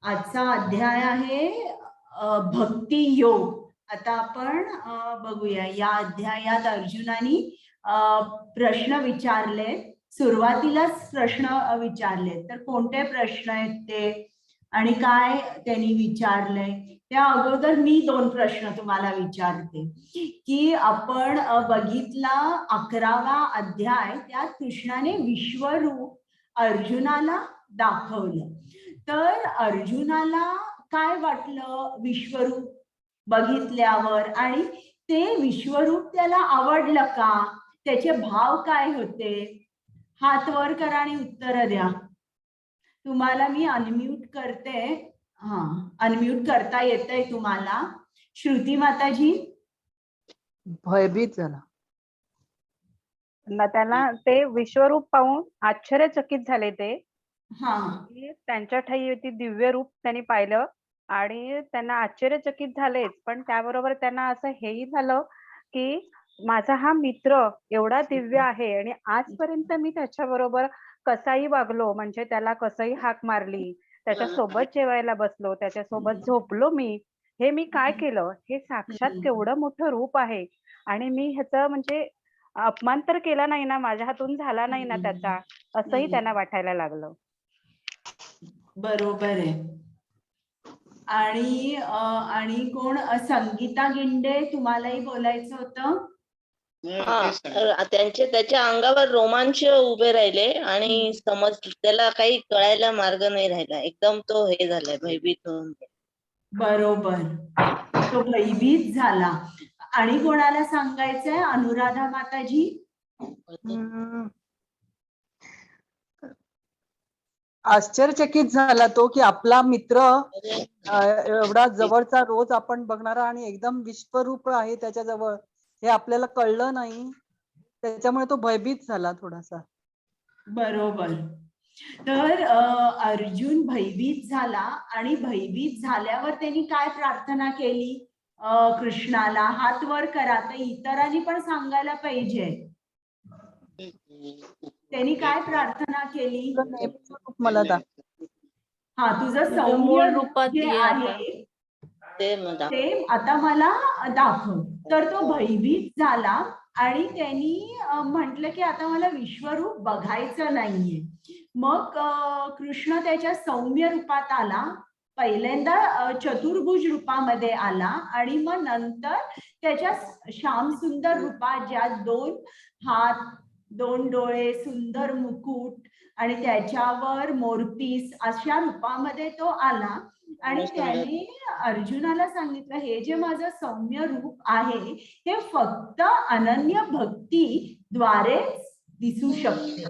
आजचा अध्याय आहे भक्ती योग. आता आपण बघूया या अध्यायात अर्जुनाने प्रश्न विचारले. सुरुवातीलाच प्रश्न विचारले, तर कोणते प्रश्न आहेत ते आणि काय त्यांनी विचारले त्या अगोदर मी 2 प्रश्न तुम्हाला विचारते की आपण बघितला 11वा अध्याय, त्यात कृष्णाने विश्वरूप अर्जुनाला दाखवलं. तर अर्जुनाला काय वाटलं विश्वरूप बघितल्यावर, आणि ते विश्वरूप त्याला आवडलं का, त्याचे भाव काय होते? हात वर करा आणि उत्तर द्या. तुम्हाला मी अनम्यूट करते. हा, अनम्यूट करता येतंय तुम्हाला. श्रुती माताजी. भयभीत झाला. त्यांना ते विश्वरूप पाहून आश्चर्यचकित झाले ते. त्यांच्या ठाई दिव्य रूप त्यांनी पाहिलं आणि त्यांना आश्चर्यचकित झालेच, पण त्याबरोबर त्यांना असं हेही झालं की माझा हा मित्र एवढा दिव्य आहे आणि आजपर्यंत मी त्याच्याबरोबर कसाही वागलो, म्हणजे त्याला कसंही हाक मारली, त्याच्यासोबत जेवायला बसलो, त्याच्यासोबत झोपलो, हे मी काय केलं? हे साक्षात केवढं मोठं रूप आहे आणि मी ह्याचं म्हणजे अपमान तर केला नाही ना, माझ्या हातून झाला नाही ना त्याचा, असंही त्यांना वाटायला लागलं. बरोबर आहे. आणि कोण? संगीता गिंडे, तुम्हालाही बोलायचं होतं. त्याच्या अंगावर रोमांच उभे राहिले आणि समज त्याला काही कळायला मार्ग नाही राहिला. एकदम तो हे झालाय, भयभीत होऊन. बरोबर, तो भयभीत झाला. आणि कोणाला सांगायचंय? अनुराधा माताजी. आश्चर्यचकित झाला तो की आपला मित्र एवढा जवळचा, रोज आपण बघणारा आणि एकदम विश्वरूप आहे त्याच्याजवळ, हे आपल्याला कळलं नाही, त्याच्यामुळे तो भयभीत झाला थोडासा. बरोबर. तर अर्जुन भयभीत झाला आणि भयभीत झाल्यावर त्यांनी काय प्रार्थना केली कृष्णाला? हात वर करा, तर इतरांनी पण सांगायला पाहिजे. त्यांनी काय प्रार्थना केली? मला हा, तुझं सौम्य रूप जे आहे ते आता मला दाखव. तर तो भयभीत झाला आणि त्यांनी म्हटलं की आता मला विश्वरूप बघायचं नाहीये. मग कृष्ण त्याच्या सौम्य रूपात आला. पहिल्यांदा चतुर्भुज रूपामध्ये आला आणि मग नंतर त्याच्या श्याम सुंदर रूपात, ज्यात 2 हात, 2 डोळे, सुंदर मुकुट आणि त्याच्यावर मोरपीस, अशा रूपामध्ये तो आला. आणि त्याने अर्जुनाला सांगितलं, हे जे माझं सौम्य रूप आहे हे फक्त अनन्य भक्ती द्वारे दिसू शकते.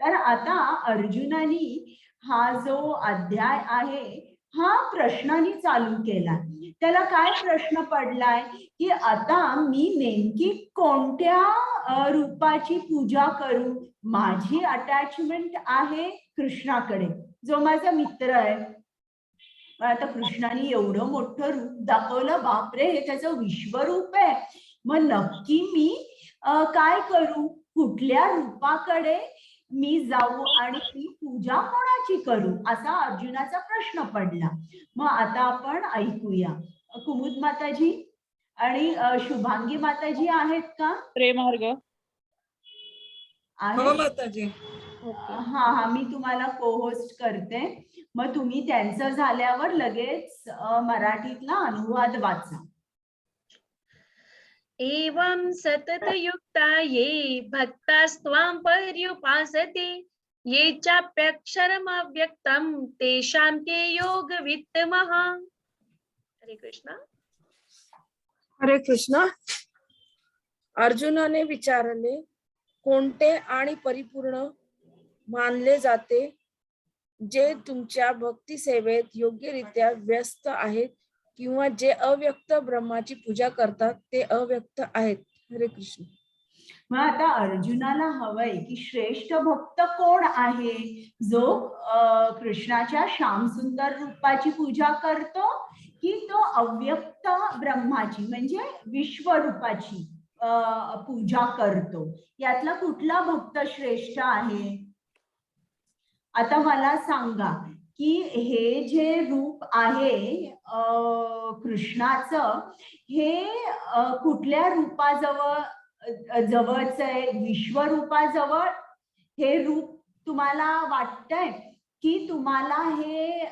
तर आता अर्जुनानी हा जो अध्याय आहे हा प्रश्नाने चालू केला. त्याला काय प्रश्न पडलाय की आता मी नेमकी कोणत्या रूपाची पूजा करू? माझी अटॅचमेंट आहे कृष्णाकडे, जो माझा मित्र आहे. आता कृष्णाने एवढं मोठं रूप दाखवलं, बापरे, हे त्याचं विश्वरूप आहे. मग नक्की मी काय करू? कुठल्या रूपाकडे मी जाऊ आणि ती पूजा कोणाची करू, असा अर्जुनाचा प्रश्न पडला. मग आता आपण ऐकूया. कुमुद माताजी आणि शुभांगी माताजी आहेत का? प्रेमार्ग आहे माताजी. हा, मी तुम्हाला को होस्ट करते. मग तुम्ही त्यांचं झाल्यावर लगेच मराठीतला अनुवाद वाचा. एवं सततयुक्ता ये भक्तास्त्वां पर्युपासते ये चाप्यक्षरमव्यक्तं तेषां के योगवित्तमः. हरे कृष्ण. हरे कृष्ण. अर्जुनाने विचारले, कोणते आणि परिपूर्ण मानले जाते जे तुमच्या भक्ती सेवेत योग्यरित्या व्यस्त आहेत किंवा जे अव्यक्त ब्रह्माची पूजा करतात ते अव्यक्त आहेत? हरे कृष्ण. मग आता अर्जुनाला हवंय की श्रेष्ठ भक्त कोण आहे, जो कृष्णाच्या श्यामसुंदर रूपाची पूजा करतो की तो अव्यक्त ब्रह्माची म्हणजे विश्वरूपाची पूजा करतो? यातला कुठला भक्त श्रेष्ठ आहे? आता मला सांगा की हे जे रूप आहे कृष्णाचं, हे कुठल्या रूपाजवळ जवळच आहे? विश्वरूपाजवळ हे रूप तुम्हाला वाटतंय की तुम्हाला हे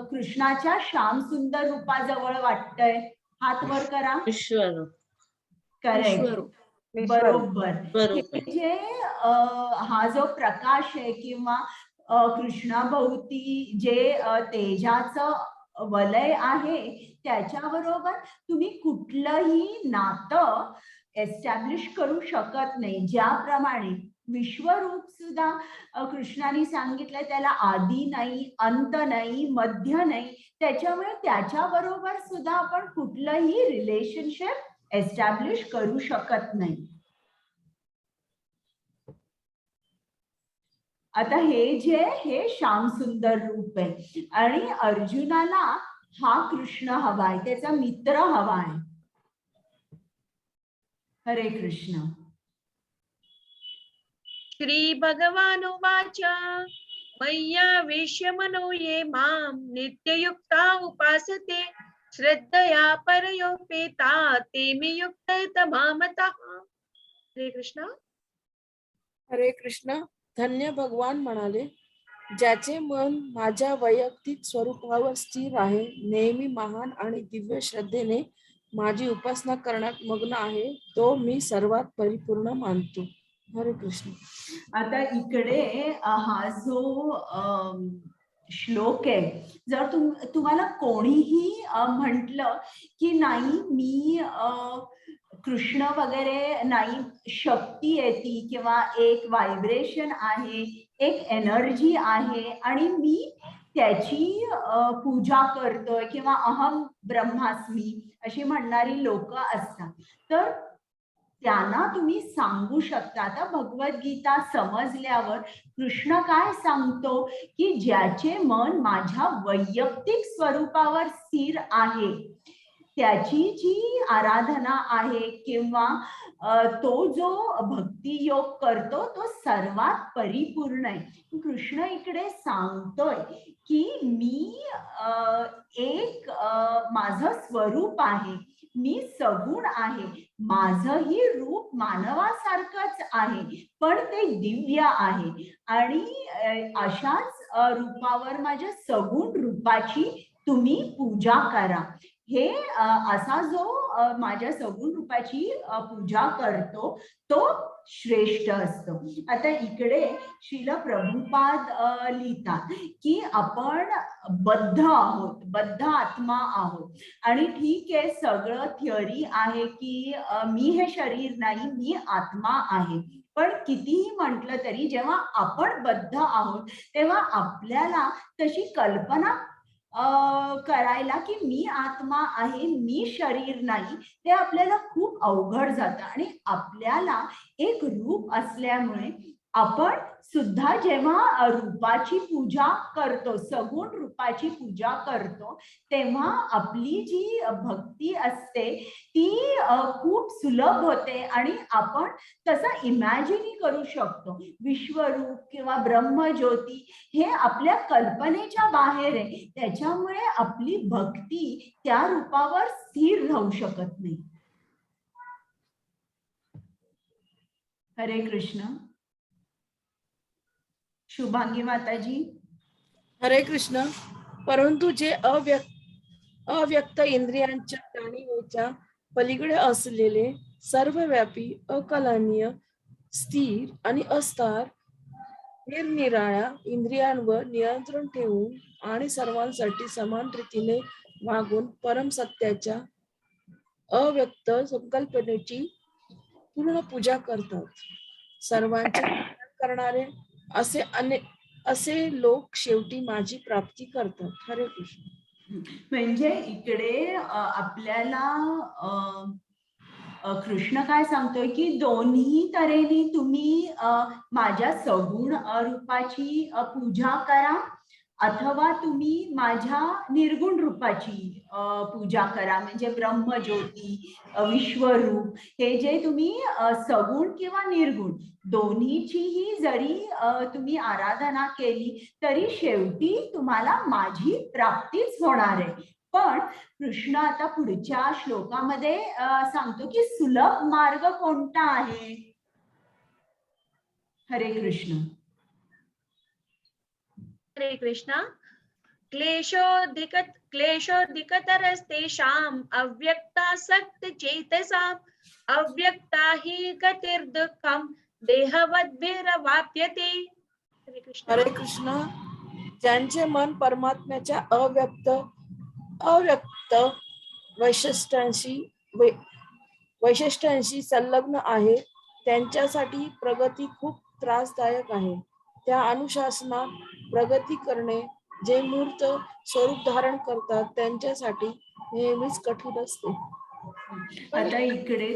कृष्णाच्या श्याम सुंदर रूपाजवळ वाटतंय? हात वर करा. विश्वरूप. करेक्ट, बरोबर. बरोबर. हे जे हा जो प्रकाश आहे किंवा कृष्णाभोवती जे तेजाचं वलय आहे, त्याच्याबरोबर तुम्ही कुठलंही नातं एस्टॅब्लिश करू शकत नाही. ज्याप्रमाणे विश्वरूप सुद्धा कृष्णाने सांगितलंय, त्याला आदी नाही, अंत नाही, मध्य नाही. त्याच्यामुळे त्याच्याबरोबर सुद्धा आपण कुठलंही रिलेशनशिप एस्टॅब्लिश करू शकत नाही. आता हे श्याम सुंदर रूप आहे आणि अर्जुनाला हा कृष्ण हवाय, त्याचा मित्र हवाय. हरे कृष्ण. श्री भगवानुवाच मय्यावेश्य मनो ये मां नित्ययुक्ता उपासते श्रद्धया परयोपेता ते मे युक्ततमा मतः. हरे कृष्ण. हरे कृष्ण. धन्य भगवान म्हणाले, ज्याचे मन माझ्या वैयक्तिक स्वरूपावर स्थिर आहे, नेहमी महान आणि दिव्य श्रद्धेने माझी उपासना करण्यात मग्न आहे, तो मी सर्वात परिपूर्ण मानतो. हरे कृष्ण. आता इकडे हा जो श्लोक आहे, जर तुम्हाला कोणीही म्हटलं की नाही मी कृष्ण वगैरे नाही, शक्ती आहे ती किंवा एक व्हायब्रेशन आहे, एक एनर्जी आहे आणि मी त्याची पूजा करतोय किंवा अहम ब्रह्मास्मी अशी म्हणणारी लोक असतात, तर त्यांना तुम्ही सांगू शकता. आता भगवद्गीता समजल्यावर कृष्ण काय सांगतो की ज्याचे मन माझ्या वैयक्तिक स्वरूपावर स्थिर आहे, त्याची जी आराधना आहे किंवा तो जो भक्ती योग करतो तो सर्वात परिपूर्ण आहे. कृष्ण इकडे सांगतोय की मी एक माझं स्वरूप आहे, मी सगुण आहे, माझंही रूप मानवासारखंच आहे पण ते दिव्य आहे आणि अशाच रूपावर माझ्या सगुण रूपाची तुम्ही पूजा करा. हे असा जो माझ्या सगुण रूपाची पूजा करतो तो श्रेष्ठ असतो. आता इकडे श्रील प्रभुपाद लिहितात की आपण बद्ध आहोत, बद्ध आत्मा आहोत आणि ठीक आहे, सगळं थिअरी आहे की मी हे शरीर नाही, मी आत्मा आहे. पण कितीही म्हटलं तरी जेव्हा आपण बद्ध आहोत तेव्हा आपल्याला तशी कल्पना करायला की मी आत्मा आहे, मी शरीर नाही, ते आपल्याला खूप अवघड जातं. आणि आपल्याला एक रूप असल्यामुळे आपण सुद्धा जेव्हा रूपाची पूजा करतो, सगुण रूपाची पूजा करतो, तेव्हा आपली जी भक्ती असते ती खूप सुलभ होते आणि आपण तसं इमॅजिन करू शकतो. विश्वरूप किंवा ब्रह्मज्योती हे आपल्या कल्पनेच्या बाहेर आहे, त्याच्यामुळे आपली भक्ती त्या रूपावर स्थिर राहू शकत नाही. हरे कृष्ण. शुभांगी माताजी. हरे कृष्ण. परंतु जे अव्यक्त इंद्रियांच्या जाणीवेच्या पलीकडे असलेले सर्वव्यापी, अकलनीय, स्थिर आणि अस्तार निरनिराळ्या इंद्रियांवर नियंत्रण ठेवून आणि सर्वांसाठी समान रीतीने वागून परमसत्याच्या अव्यक्त संकल्पनेची पूर्ण पूजा करतात, सर्वांचे कल्याण करणारे असे लोक शेवटी माझी प्राप्ती करतात. हरे कृष्ण. म्हणजे इकडे आपल्याला कृष्ण काय सांगतोय की दोन्ही तऱ्हेने तुम्ही माझ्या सगुण रूपाची पूजा करा अथवा तुम्ही माझ्या निर्गुण रूपाची पूजा करा, म्हणजे ब्रह्मज्योती, विश्वरूप, हे जे तुम्ही सगुण किंवा निर्गुण दोन्हीचीही जरी तुम्ही आराधना केली तरी शेवटी तुम्हाला माझी प्राप्तीच होणार आहे. पण कृष्ण आता पुढच्या श्लोकामध्ये सांगतो की सुलभ मार्ग कोणता आहे. हरे कृष्ण. हरे कृष्ण. क्लेशोऽधिकतरस्तेषाम् अव्यक्तासक्त चेतसाम् अव्यक्ता हि गतिर्दुःखम् देहवद्भिरवाप्यते. हरे कृष्ण. हरे कृष्ण. ज्यांचे मन परमात्म्याच्या अव्यक्त वैशिष्ट्यांशी संलग्न आहे त्यांच्यासाठी प्रगती खूप त्रासदायक आहे. त्या अनुशासनात प्रगती करणे जे मूर्त स्वरूप धारण करतात त्यांच्यासाठी नेहमीच कठीण असते. आता इकडे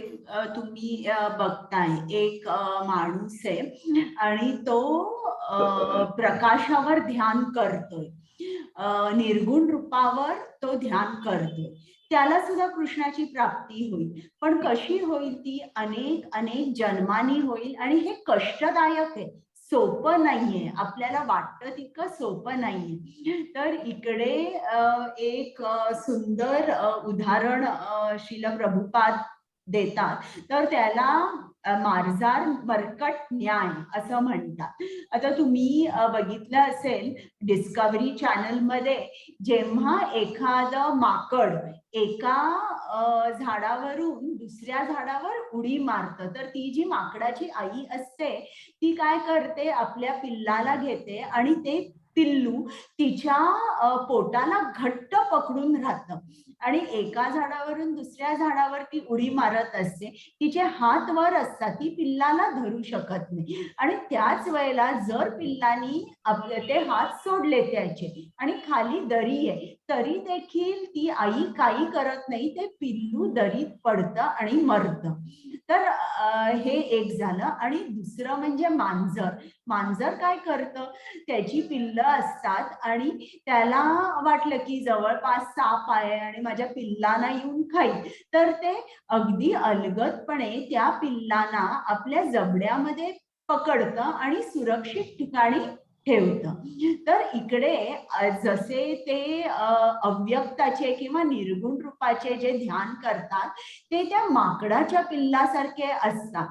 तुम्ही बघताय एक माणूस आहे आणि तो प्रकाशावर ध्यान करतोय, निर्गुण रूपावर तो ध्यान करतोय. त्याला सुद्धा कृष्णाची प्राप्ती होईल, पण कशी होईल ती अनेक जन्मांनी होईल आणि हे कष्टदायक आहे, सोपं नाहीये. आपल्याला वाटतं तितकं सोपं नाहीये. तर इकडे एक सुंदर उदाहरण श्रील प्रभुपाद देतात. तर त्याला मार्जार मर्कट न्याय असं म्हणतात. आता तुम्ही बघितलं असेल डिस्कव्हरी चॅनल मध्ये, जेव्हा एखादं माकड एका झाडावरून दुसऱ्या झाडावर उडी मारतं, तर ती जी माकडाची आई असते ती काय करते, आपल्या पिल्लाला घेते आणि ते पिल्लू तिच्या पोटाला घट्ट पकडून राहतं आणि एका झाडावरून दुसऱ्या झाडावर ती उडी मारत असते. तिचे हात वर असतात, ती पिल्लाला धरू शकत नाही. आणि त्याच वेळेला जर पिल्लानी आपले ते हात सोडले त्याचे आणि खाली दरी आहे तरी देखील ती आई काही करत नाही, ते पिल्लू दरीत पडतं आणि मरतं. तर हे एक झालं. आणि दुसरं म्हणजे मांजर काय करतं, त्याची पिल्लं असतात आणि त्याला वाटलं की जवळपास साप आहे आणि माझ्या पिल्लांना येऊन खाईल, तर ते अगदी अलगदपणे त्या पिल्लांना आपल्या जबड्यामध्ये पकडतं आणि सुरक्षित ठिकाणी ठेवतं. तर इकडे जसे ते अव्यक्ताचे किंवा निर्गुण रूपाचे जे ध्यान करतात ते त्या माकडाच्या पिल्लासारखे असतात.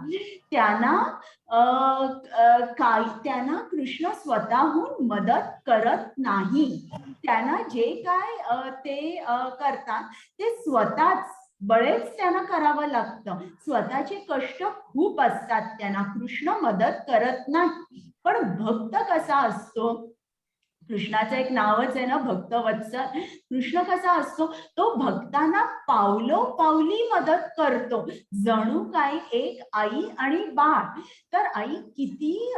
त्यांना कृष्ण स्वतःहून मदत करत नाही. त्यांना जे काय ते करतात ते स्वतःच बळेच त्यांना करावं लागतं. स्वतःचे कष्ट खूप असतात, त्यांना कृष्ण मदत करत नाही. पण भक्त कसा असतो, कृष्णाचं एक नावच आहे ना भक्तवत्सल. कृष्ण कसा असतो, तो भक्तांना पावलोपावली मदत करतो, जणू काय एक आई आणि बाळ. तर आई किती,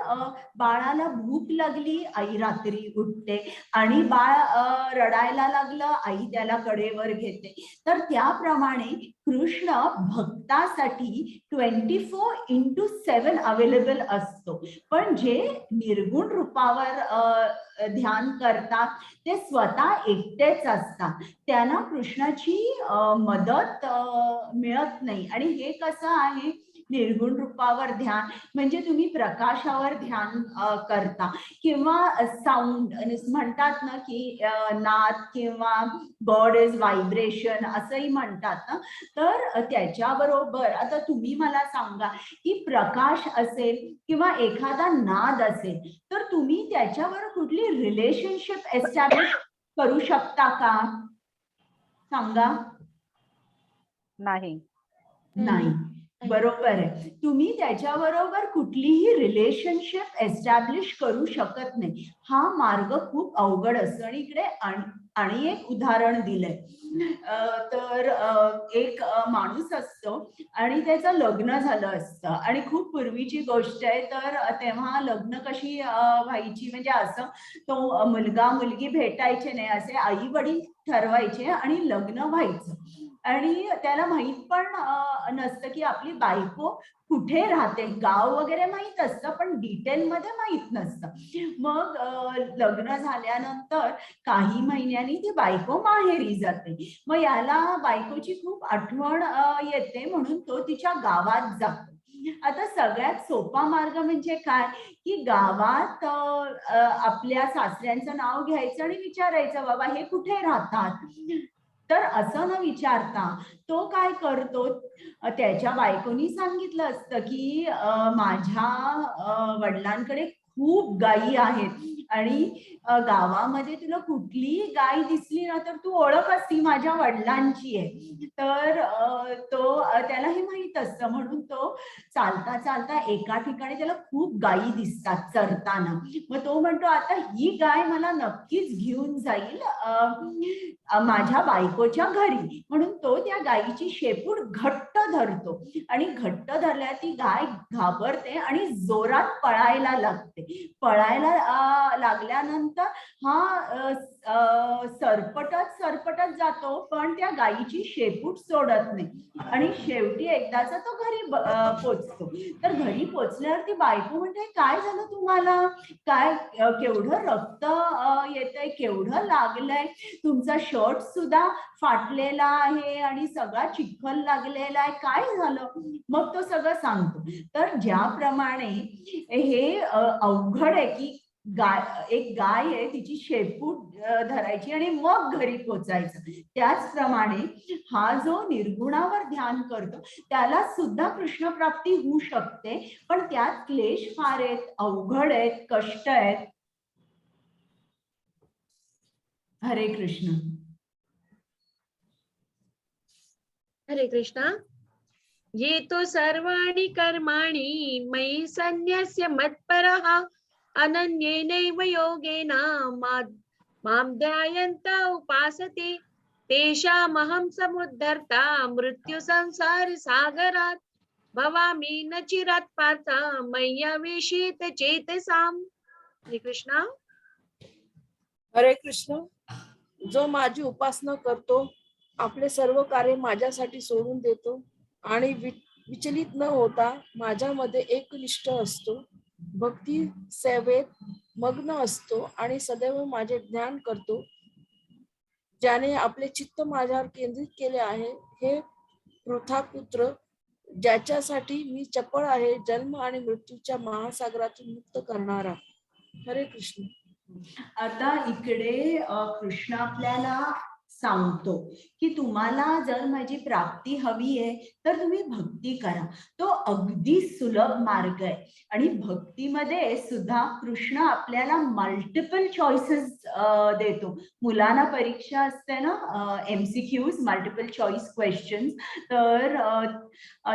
बाळाला भूक लागली, आई रात्री उठते आणि बाळ रडायला लागलं, आई त्याला कडेवर घेते. तर त्याप्रमाणे कृष्ण भक्तासाठी 24/7 अवेलेबल असतो. पण जे निर्गुण रूपावर ध्यान करतात ते स्वतः एकटेच असतात, त्यांना कृष्णाची मदत मिळत नाही. आणि हे कसं आहे, निर्गुण रूपावर ध्यान म्हणजे तुम्ही प्रकाशावर ध्यान करता किंवा साऊंड म्हणतात ना की नाद किंवा गॉड इज व्हायब्रेशन असंही म्हणतात ना. तर त्याच्याबरोबर आता तुम्ही मला सांगा की प्रकाश असेल किंवा एखादा नाद असेल तर तुम्ही त्याच्यावर कुठली रिलेशनशिप एस्टॅब्लिश करू शकता का, सांगा. नाही. बरोबर आहे. तुम्ही त्याच्याबरोबर कुठलीही रिलेशनशिप एस्टॅब्लिश करू शकत नाही. हा मार्ग खूप अवघड असतो. आणि इकडे आणि एक उदाहरण दिलंय. तर एक माणूस असतो आणि त्याचं लग्न झालं असतं आणि खूप पूर्वीची गोष्ट आहे. तर तेव्हा लग्न कशी व्हायची म्हणजे असं, तो मुलगा मुलगी भेटायचे नाही, असे आई वडील ठरवायचे आणि लग्न व्हायचं. आणि त्याला माहित पण नसतं की आपली बायको कुठे राहते, गाव वगैरे माहित असतं पण डिटेल मध्ये माहित नसतं. मग लग्न झाल्यानंतर काही महिन्यांनी ती बायको माहेरी जाते. मग याला बायकोची खूप आठवण येते म्हणून तो तिच्या गावात जातो. आता सगळ्यात सोपा मार्ग म्हणजे काय की गावात आपल्या सासऱ्यांचं नाव घ्यायचं आणि विचारायचं बाबा हे कुठे राहतात. तर असं न विचारता तो काय करतो, त्याच्या बायकोनी सांगितलं असतं की माझ्या वडिलांकडे खूप गायी आहेत आणि गावामध्ये तुला कुठलीही गाय दिसली ना तर तू ओळखच ती माझ्या वडिलांची आहे. तर त्याला हे माहित असतं म्हणून तो चालता चालता एका ठिकाणी त्याला खूप गायी दिसतात चरताना. मग तो म्हणतो आता ही गाय मला नक्कीच घेऊन जाईल माझ्या बायकोच्या घरी. म्हणून तो त्या गायीची शेपूट घट्ट धरतो आणि घट्ट धरल्या ती गाय घाबरते आणि जोरात पळायला लागते. पळायला लागल्यानंतर हा सरपटत जातो पण त्या गायीची शेपूट सोडत नाही आणि शेवटी एकदाचा तो घरी पोचतो. तर घरी पोचल्यावर ती बायको म्हणते काय झालं तुम्हाला, काय केवढं रक्त येतंय, केवढं लागलंय, तुमचा शर्ट सुद्धा फाटलेला आहे आणि सगळा चिखल लागलेला आहे, काय झालं. मग तो सगळं सांगतो. तर ज्याप्रमाणे हे अवघड आहे की एक गाय आहे तिची शेपूट धरायची आणि मग घरी पोचायचं, त्याचप्रमाणे हा जो निर्गुणावर ध्यान करतो त्याला सुद्धा कृष्ण प्राप्ती होऊ शकते. पण त्यात क्लेश फार आहेत, अवघड आहेत, कष्ट आहेत. हरे कृष्ण. हरे कृष्णा. ये तो सर्वाणि कर्माणि मयि सन्न्यस्य मत्परः अनन्येनैव योगेन मां ध्यायन्त उपासते तेषामहं समुद्धर्ता मृत्यु संसार सागरात् भवामि न चिरात् पार्थ मय्यावेशित चेतसाम्. हरे कृष्णा. हरे कृष्ण. जो माझी उपासना करतो, आपले सर्व कार्य माझ्यासाठी सोडून देतो आणि विचलित न होता माझ्यामध्ये एकनिष्ठ असतो, भक्ती सेवेत मग्न असतो आणि सदैव माझे ध्यान करतो, ज्याने आपले चित्त माझ्यावर केंद्रित केले आहे, हे पृथापुत्र ज्याच्यासाठी मी चपळ आहे, जन्म आणि मृत्यूच्या महासागरातून मुक्त करणारा. हरे कृष्ण. आता इकडे कृष्ण आपल्याला सांगतो की तुम्हाला जर माझी प्राप्ती हवी आहे तर तुम्ही भक्ती करा. तो अगदी सुलभ मार्ग आहे आणि भक्तीमध्ये सुद्धा कृष्ण आपल्याला मल्टिपल चॉईसेस देतो. मुलांना परीक्षा असते ना MCQs, मल्टिपल चॉईस क्वेश्चन्स, तर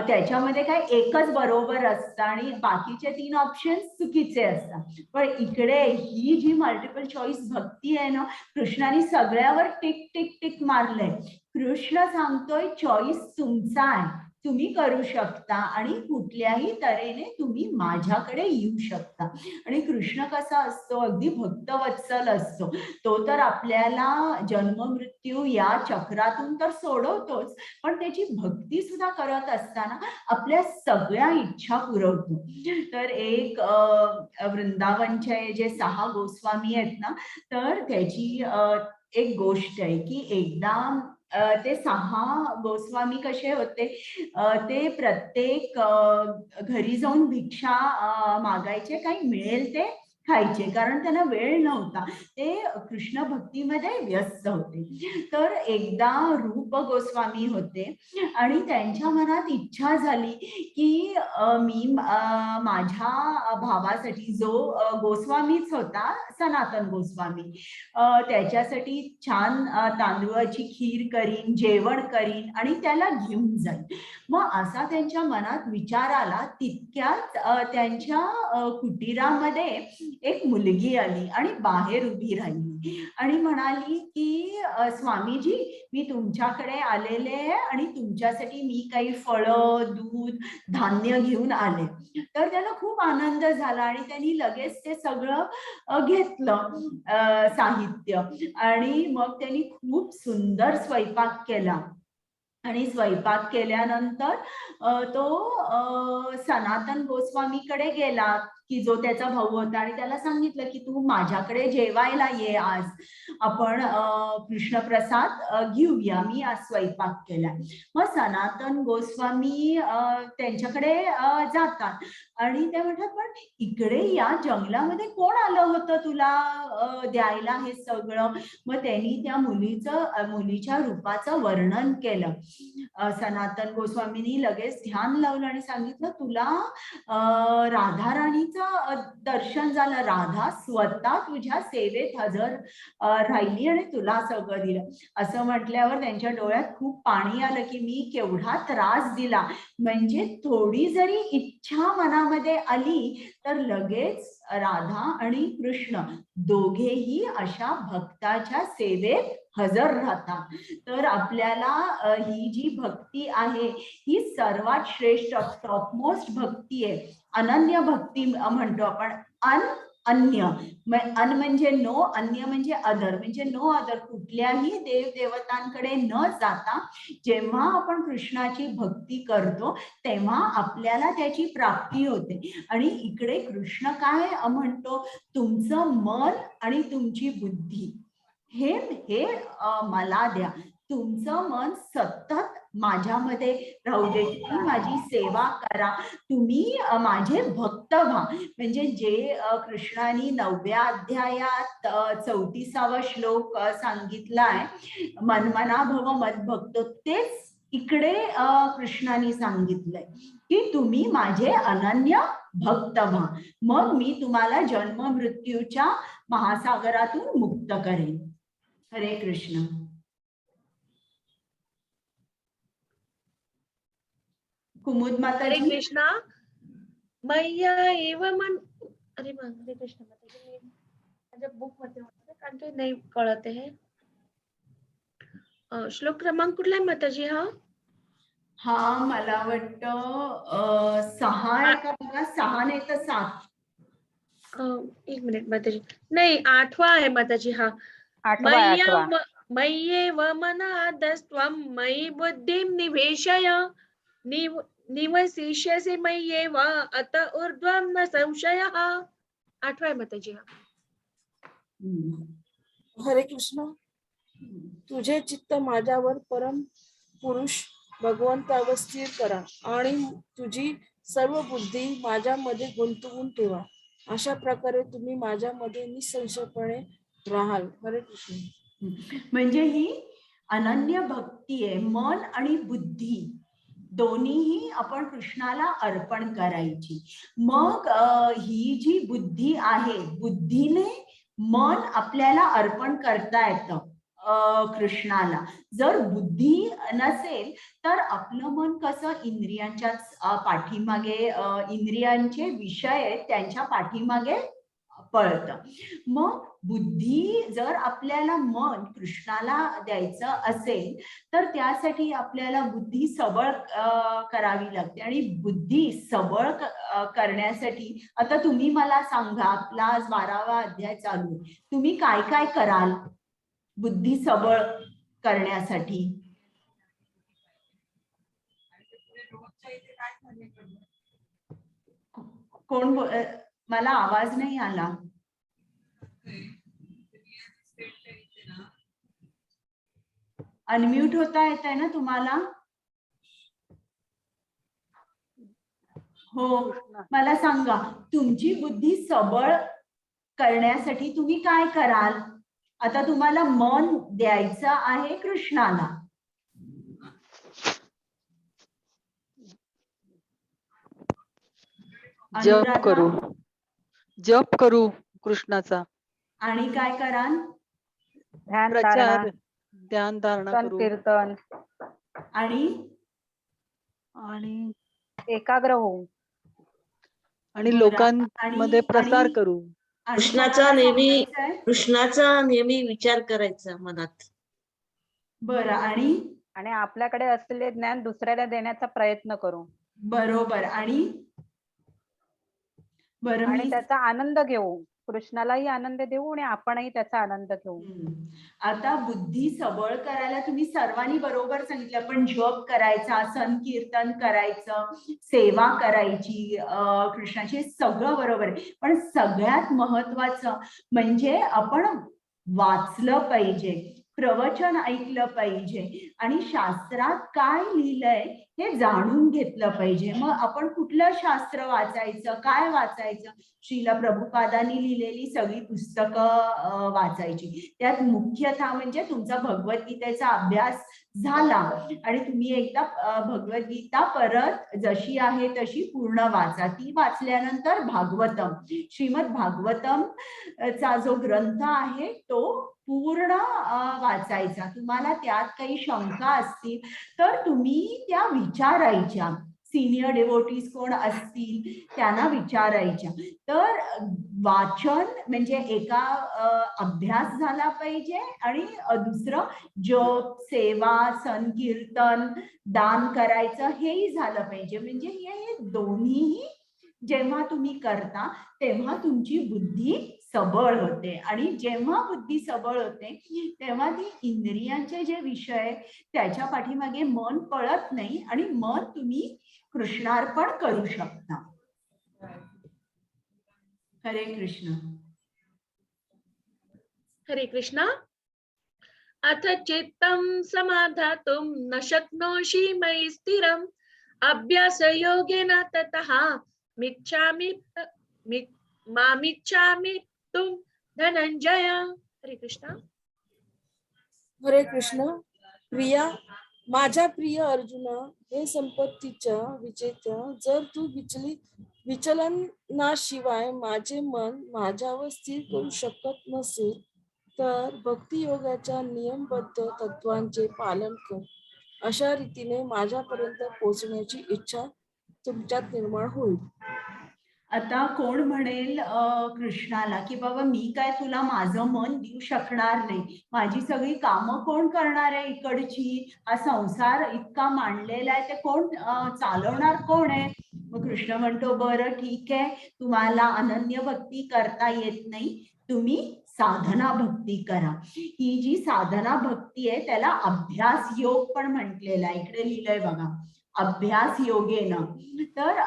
त्याच्यामध्ये काय एकच बरोबर असतं आणि बाकीचे 3 ऑप्शन्स चुकीचे असतात. पण इकडे ही जी मल्टिपल चॉईस भक्ती आहे ना, कृष्णाने सगळ्यावर टिक टिक टिक मारलंय. कृष्ण सांगतोय चॉईस तुमचा आहे, तुम्ही करू शकता आणि कुठल्याही तऱ्हेने तुम्ही माझ्याकडे येऊ शकता. आणि कृष्ण कसा असतो, अगदी भक्तवत्सल असतो. तो तर आपल्याला जन्म मृत्यू या चक्रातून तर सोडवतोच, पण त्याची भक्ती सुद्धा करत असताना आपल्या सगळ्या इच्छा पुरवतो. तर एक वृंदावनचे जे 6 गोस्वामी आहेत ना, तर त्याची एक गोष्ट आहे की एकदा ते 6 गोस्वामी कसे होते, ते प्रत्येक घरी जाऊन भिक्षा मागायचे, काही मिळेल ते खायचे, कारण त्यांना वेळ नव्हता, ते कृष्ण भक्तीमध्ये व्यस्त होते. तर एकदा रूप गोस्वामी होते आणि त्यांच्या मनात इच्छा झाली की मी माझ्या भावासाठी, जो गोस्वामीच होता, सनातन गोस्वामी, त्याच्यासाठी छान तांदूळाची खीर करीन, जेवण करीन आणि त्याला घेऊन जाईन. मग असा त्यांच्या मनात विचार आला. तितक्यात त्यांच्या कुटीरामध्ये एक मुलगी आली आणि बाहेर उभी राहिली आणि म्हणाली की स्वामीजी, मी तुमच्याकडे आलेले आहे आणि तुमच्यासाठी मी काही फळं, दूध, धान्य घेऊन आले. तर त्याला खूप आनंद झाला आणि त्यांनी लगेच ते सगळं घेतलं साहित्य आणि मग त्यांनी खूप सुंदर स्वयंपाक केला आणि स्वयंपाक केल्यानंतर तो सनातन गोस्वामीकडे गेला, की जो त्याचा भाऊ होता, आणि त्याला सांगितलं की तू माझ्याकडे जेवायला ये, आज आपण कृष्णप्रसाद घेऊया, मी आज स्वयंपाक केलाय. मग सनातन गोस्वामी त्यांच्याकडे जातात आणि ते म्हणतात, पण इकडे या जंगलामध्ये कोण आलं होतं तुला द्यायला हे सगळं? मग त्यांनी त्या मुलीच्या रूपाचं वर्णन केलं. सनातन गोस्वामींनी लगेच ध्यान लावलं आणि सांगितलं, तुला राधा राणीचं दर्शन झालं, राधा स्वतः तुझ्या सेवेत हजर राहिली आणि तुला सगळं दिलं. असं म्हटल्यावर त्यांच्या डोळ्यात खूप पाणी आलं की मी केवढा त्रास दिला. म्हणजे थोडी जरी इच्छा मनामध्ये आली तर लगेच राधा आणि कृष्ण दोघेही अशा भक्ताच्या सेवेत हजर राहतात. तर आपल्याला ही जी भक्ती आहे ही सर्वात श्रेष्ठ टॉपमोस्ट भक्ती आहे. अनन्य भक्ती म्हणतो आपण. अन्य म्हणजे नो, अन्य म्हणजे अदर, म्हणजे नो अदर. कुठल्याही देवदेवतांकडे न जाता जेव्हा आपण कृष्णाची भक्ती करतो तेव्हा आपल्याला त्याची प्राप्ती होते. आणि इकडे कृष्ण काय म्हणतो, तुमचं मन आणि तुमची बुद्धी हे मला द्या. तुमचं मन सतत माझ्यामध्ये राहू दे, तुम्ही माझी सेवा करा, तुम्ही माझे भक्त व्हा. म्हणजे जे कृष्णाने 9व्या अध्यायात 34वा श्लोक सांगितलाय, मनमना भव मद्भक्त, तेच इकडे कृष्णाने सांगितलंय की तुम्ही माझे अनन्य भक्त व्हा, मग मी तुम्हाला जन्म मृत्यूच्या महासागरातून मुक्त करेन. हरे कृष्ण. कुमुद हरे माताजी. कृष्णा. मैया एव मन, अरे हरे कृष्ण माताजी, माझ्या बुक मध्ये होतं कारण ते नाही कळत आहे. श्लोक क्रमांक कुठला आहे माताजी हा? हा मला वाटतं 6 आहे का बघा, 6 नाही तर 7. एक मिनिट माताजी, नाही 8वा आहे माताजी हा. 8वा. मय्येव मनादस्त्वं मयि बुद्धिं निवेशय निवसिष्यसि मय्येव अत ऊर्ध्वं न संशयः. 8वा आहे माताजी हा. हरे कृष्ण. तुझे चित्त माझ्यावर परम पुरुष भगवंतावर स्थिर करा आणि तुझी सर्व बुद्धी माझ्यामध्ये गुंतवून ठेवा. अशा प्रकारे तुम्ही माझ्यामध्ये निसंशयपणे राहाल. हरे कृष्ण. म्हणजे ही अनन्य भक्ती आहे. मन आणि बुद्धी दोन्हीही आपण कृष्णाला अर्पण करायची. मग ही जी बुद्धी आहे, बुद्धीने मन आपल्याला अर्पण करता येतं कृष्णाला. जर बुद्धी नसेल तर आपलं मन कसं इंद्रियांच्याच पाठीमागे, इंद्रियांचे विषय त्यांच्या पाठीमागे पळतं. मग बुद्धी जर आपल्याला मन कृष्णाला द्यायचं असेल तर त्यासाठी आपल्याला बुद्धी सबळ करावी लागते. आणि बुद्धी सबळ करण्यासाठी आता तुम्ही मला सांगा, आपला आज 12वा अध्याय चालू, तुम्ही काय काय कराल बुद्धी सबळ करण्यासाठी? कोण मला आवाज नाही आला. अनम्यूट होता येत आहे ना तुम्हाला? हो, मला सांगा, तुमची बुद्धी सबळ करण्यासाठी तुम्ही काय कराल? आता तुम्हाला मन द्यायचं आहे कृष्णाला. जप करू कृष्णाचा. आणि काय कराल? ध्यान धारणा करू, कीर्तन आणि एकाग्र होऊ आणि लोकांमध्ये प्रसार करू. कृष्णाचा नेहमी विचार करायचा मनात. बरं. आणि आपल्याकडे असलेले ज्ञान दुसऱ्याला देण्याचा प्रयत्न करू. बरोबर. आणि त्याचा आनंद घेऊ. कृष्णालाही आनंद देऊ आणि आपणही त्याचा आनंद घेऊ. आता बुद्धी सबळ करायला तुम्ही सर्वांनी बरोबर सांगितलं, पण जप करायचा, संकीर्तन करायचं, सेवा करायची कृष्णाची, सगळं बरोबर आहे. पण सगळ्यात महत्वाचं म्हणजे आपण वाचलं पाहिजे, प्रवचन ऐकलं पाहिजे आणि शास्त्रात काय लिहिलंय हे जाणून घेतलं पाहिजे. मग आपण कुठलं शास्त्र वाचायचं, काय वाचायचं? श्रील प्रभुपादांनी लिहिलेली सगळी पुस्तकं वाचायची. त्यात मुख्यतः म्हणजे तुमचा भगवद्गीतेचा अभ्यास झाला आणि तुम्ही एकदा भगवद्गीता परत जशी आहे तशी पूर्ण वाचा. ती वाचल्यानंतर भागवतम, श्रीमद भागवतम चा जो ग्रंथ आहे तो पूर्ण वाचायचा. तुम्हाला त्यात काही शंका असतील तर तुम्ही त्या विचारायच्या. सिनियर डिवोटीज कोण असतील त्यांना विचारायच्या. तर वाचन म्हणजे एका अभ्यास झाला पाहिजे आणि दुसरं जप, सेवा, संकीर्तन, दान करायचं हेही झालं पाहिजे. म्हणजे हे दोन्ही जेव्हा तुम्ही करता तेव्हा तुमची बुद्धी सबळ होते आणि जेव्हा बुद्धी सबळ होते तेव्हा ती इंद्रियांचे जे विषय त्याच्या पाठीमागे मन पळत नाही आणि मन तुम्ही कृष्णार्पण करू शकता. हरे कृष्ण. हरे कृष्ण. अथ चित्तं समाधातुं न शक्नोषि मयि स्थिरम् अभ्यासयोगेन ततः मामिच्छामि तुम धनंजय. हरे कृष्ण. हरे कृष्ण. प्रिया, माझ्या प्रिय अर्जुना, हे संपत्तीच्या विजेत्या, जर तू विचलनाशिवाय माझे मन माझ्यावर स्थिर करू शकत नसेल तर भक्ती योगाच्या नियमबद्ध तत्वांचे पालन कर. अशा रीतीने माझ्यापर्यंत पोहोचण्याची इच्छा तुमच्यात निर्माण होईल. आता कोण म्हणेल कृष्णाला की बाबा मी काय तुला माझं मन देऊ शकणार नाही, माझी सगळी कामं कोण करणार आहे इकडची, हा संसार इतका मांडलेला आहे ते कोण चालवणार कोण आहे? मग कृष्ण म्हणतो बरं ठीक आहे, तुम्हाला अनन्य भक्ती करता येत नाही, तुम्ही साधना भक्ती करा. ही जी साधना भक्ती आहे त्याला अभ्यास योग पण म्हटलेला आहे. इकडे लिहिलंय बघा, अभ्यास योगेनं. तर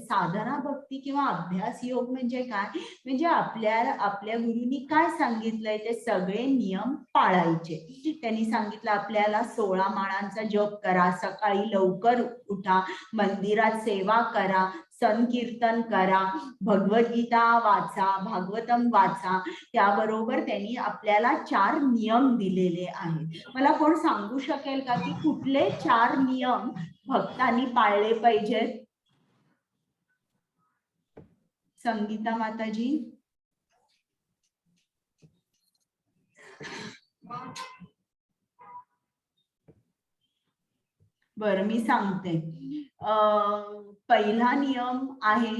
साधना भक्ती किंवा अभ्यास योग म्हणजे काय? म्हणजे आपल्या गुरुंनी काय सांगितलंय ते सगळे नियम पाळायचे. त्यांनी सांगितलं आपल्याला 16 माळांचा जप करा, सकाळी लवकर उठा, मंदिरात सेवा करा, संकीर्तन करा, भगवद्गीता वाचा, भागवतम वाचा. त्याबरोबर त्यांनी आपल्याला 4 नियम दिलेले आहेत. मला कोण सांगू शकेल का की कुठले 4 नियम भक्तांनी पाळले पाहिजेत? संगीता माताजी. बरं मी सांगते. पहिला नियम आहे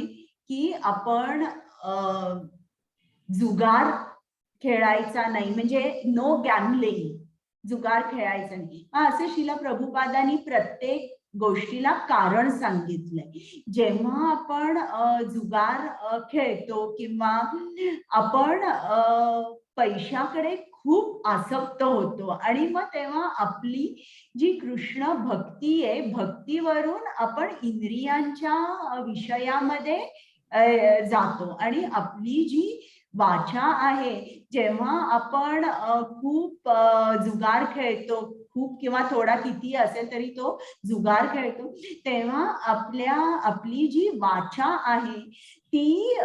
की आपण जुगार खेळायचा नाही, म्हणजे नो गॅम्बलिंग, जुगार खेळायचा नाही. असे श्रील प्रभुपादांनी प्रत्येक गोष्टीला कारण सांगितलंय. जेव्हा आपण जुगार खेळतो किंवा आपण पैशाकडे खूप आसक्त होतो आणि मग तेव्हा आपली जी कृष्ण भक्ती आहे, भक्तीवरून आपण इंद्रियांच्या विषयामध्ये जातो आणि आपली जी वाचा आहे, जेव्हा आपण खूप जुगार खेळतो, खूप किंवा थोडा किती असेल तरी तो जुगार खेळतो, तेव्हा आपली जी वाचा आहे ती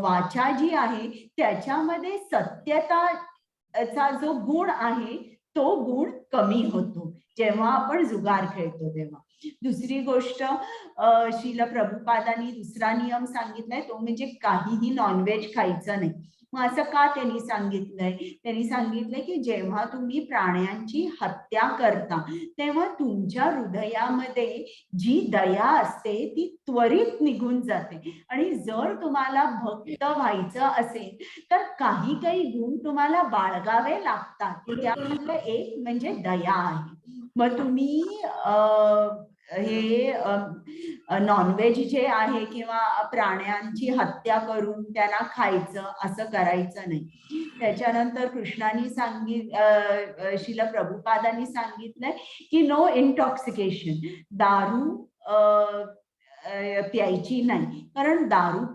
वाचा जी आहे त्याच्यामध्ये सत्यताचा जो गुण आहे तो गुण कमी होतो जेव्हा आपण जुगार खेळतो तेव्हा. दुसरी गोष्ट, श्रील प्रभुपादांनी दुसरा नियम सांगितलाय तो म्हणजे काहीही नॉनव्हेज खायचं नाही. मग असं का त्यांनी सांगितलंय? त्यांनी सांगितलंय की जेव्हा तुम्ही प्राण्यांची हत्या करता तेव्हा तुमच्या हृदयामध्ये जी दया असते ती त्वरित निघून जाते आणि जर तुम्हाला भक्त व्हायचं असेल तर काही गुण तुम्हाला बाळगावे लागतात. त्यामधलं एक म्हणजे दया आहे. मग तुम्ही हे नॉनव्हेज जे आहे किंवा प्राण्यांची हत्या करून त्यांना खायचं असं करायचं नाही. त्याच्यानंतर कृष्णाने शिला प्रभुपादांनी सांगितलंय की नो इंटॉक्सिकेशन, दारू प्यायची नाही. कारण दारू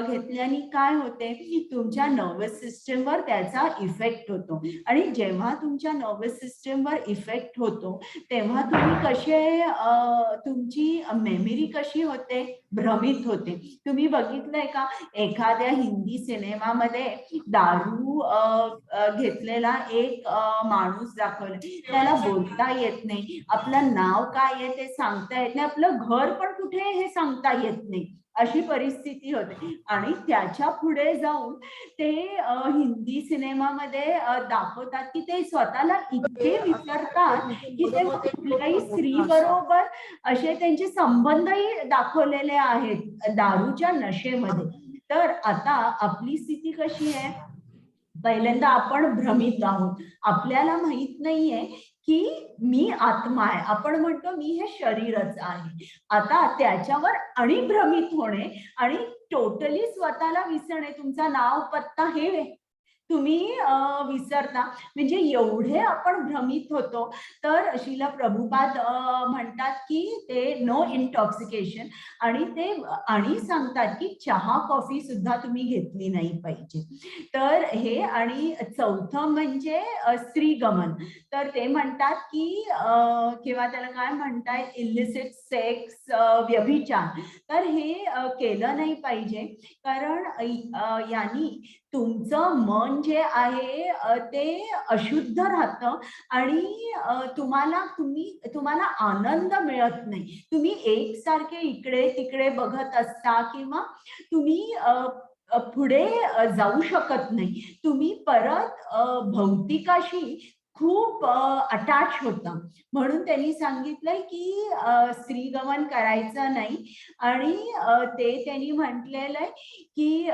घेतल्याने काय होते, तुमच्या नर्वस सिस्टमवर त्याचा इफेक्ट होतो आणि जेव्हा तुमच्या नर्वस सिस्टमवर इफेक्ट होतो तेव्हा तुम्ही कसे तुमची मेमरी कशी होते, भ्रमित होते. तुम्ही बघितलंय का एखाद्या हिंदी सिनेमामध्ये दारू घेतलेला एक माणूस दाखवला, त्याला बोलता येत नाही, आपलं नाव काय आहे ते सांगता येत नाही, आपलं घर पण कुठे हे सांगता येत नाही, अशी परिस्थिती होते. आणि त्याच्या पुढे जाऊन ते हिंदी सिनेमामध्ये दाखवतात की ते स्वतःला इतके विसरतात की ते कुठल्याही स्त्री बरोबर असे त्यांचे संबंधही दाखवलेले आहेत दारूच्या नशेमध्ये. तर आता आपली स्थिती कशी आहे, पहिल्यांदा आपण भ्रमित आहोत, आपल्याला माहित नाहीये की मी आत्मा आहे, आपण म्हणतो मी हे शरीरच आहे. आता त्याच्यावर आणि भ्रमित होणे आणि टोटली स्वतःला विसरणे, तुमचा नाव पत्ता हे तुम्ही विसरता, म्हणजे एवढे आपण भ्रमित होतो. तर शिला प्रभुपाद म्हणतात की ते नो इंटॉक्सिकेशन आणि सांगतात की चहा कॉफी सुद्धा तुम्ही घेतली नाही पाहिजे. तर हे आणि चौथं म्हणजे स्त्रीगमन. तर ते म्हणतात की किंवा त्याला काय म्हणतात इलिसिट सेक्स, व्यभिचार, तर हे केलं नाही पाहिजे. कारण यांनी तुमचं मन जे आहे ते अशुद्ध राहतं आणि तुम्हाला आनंद मिळत नाही. तुम्ही एकसारखे इकडे तिकडे बघत असता किंवा तुम्ही पुढे जाऊ शकत नाही. तुम्ही परत भौतिकाशी खूप अटॅच होता. म्हणून त्यांनी सांगितलंय की स्त्रीगमन करायचं नाही. आणि ते त्यांनी म्हटलेलं आहे की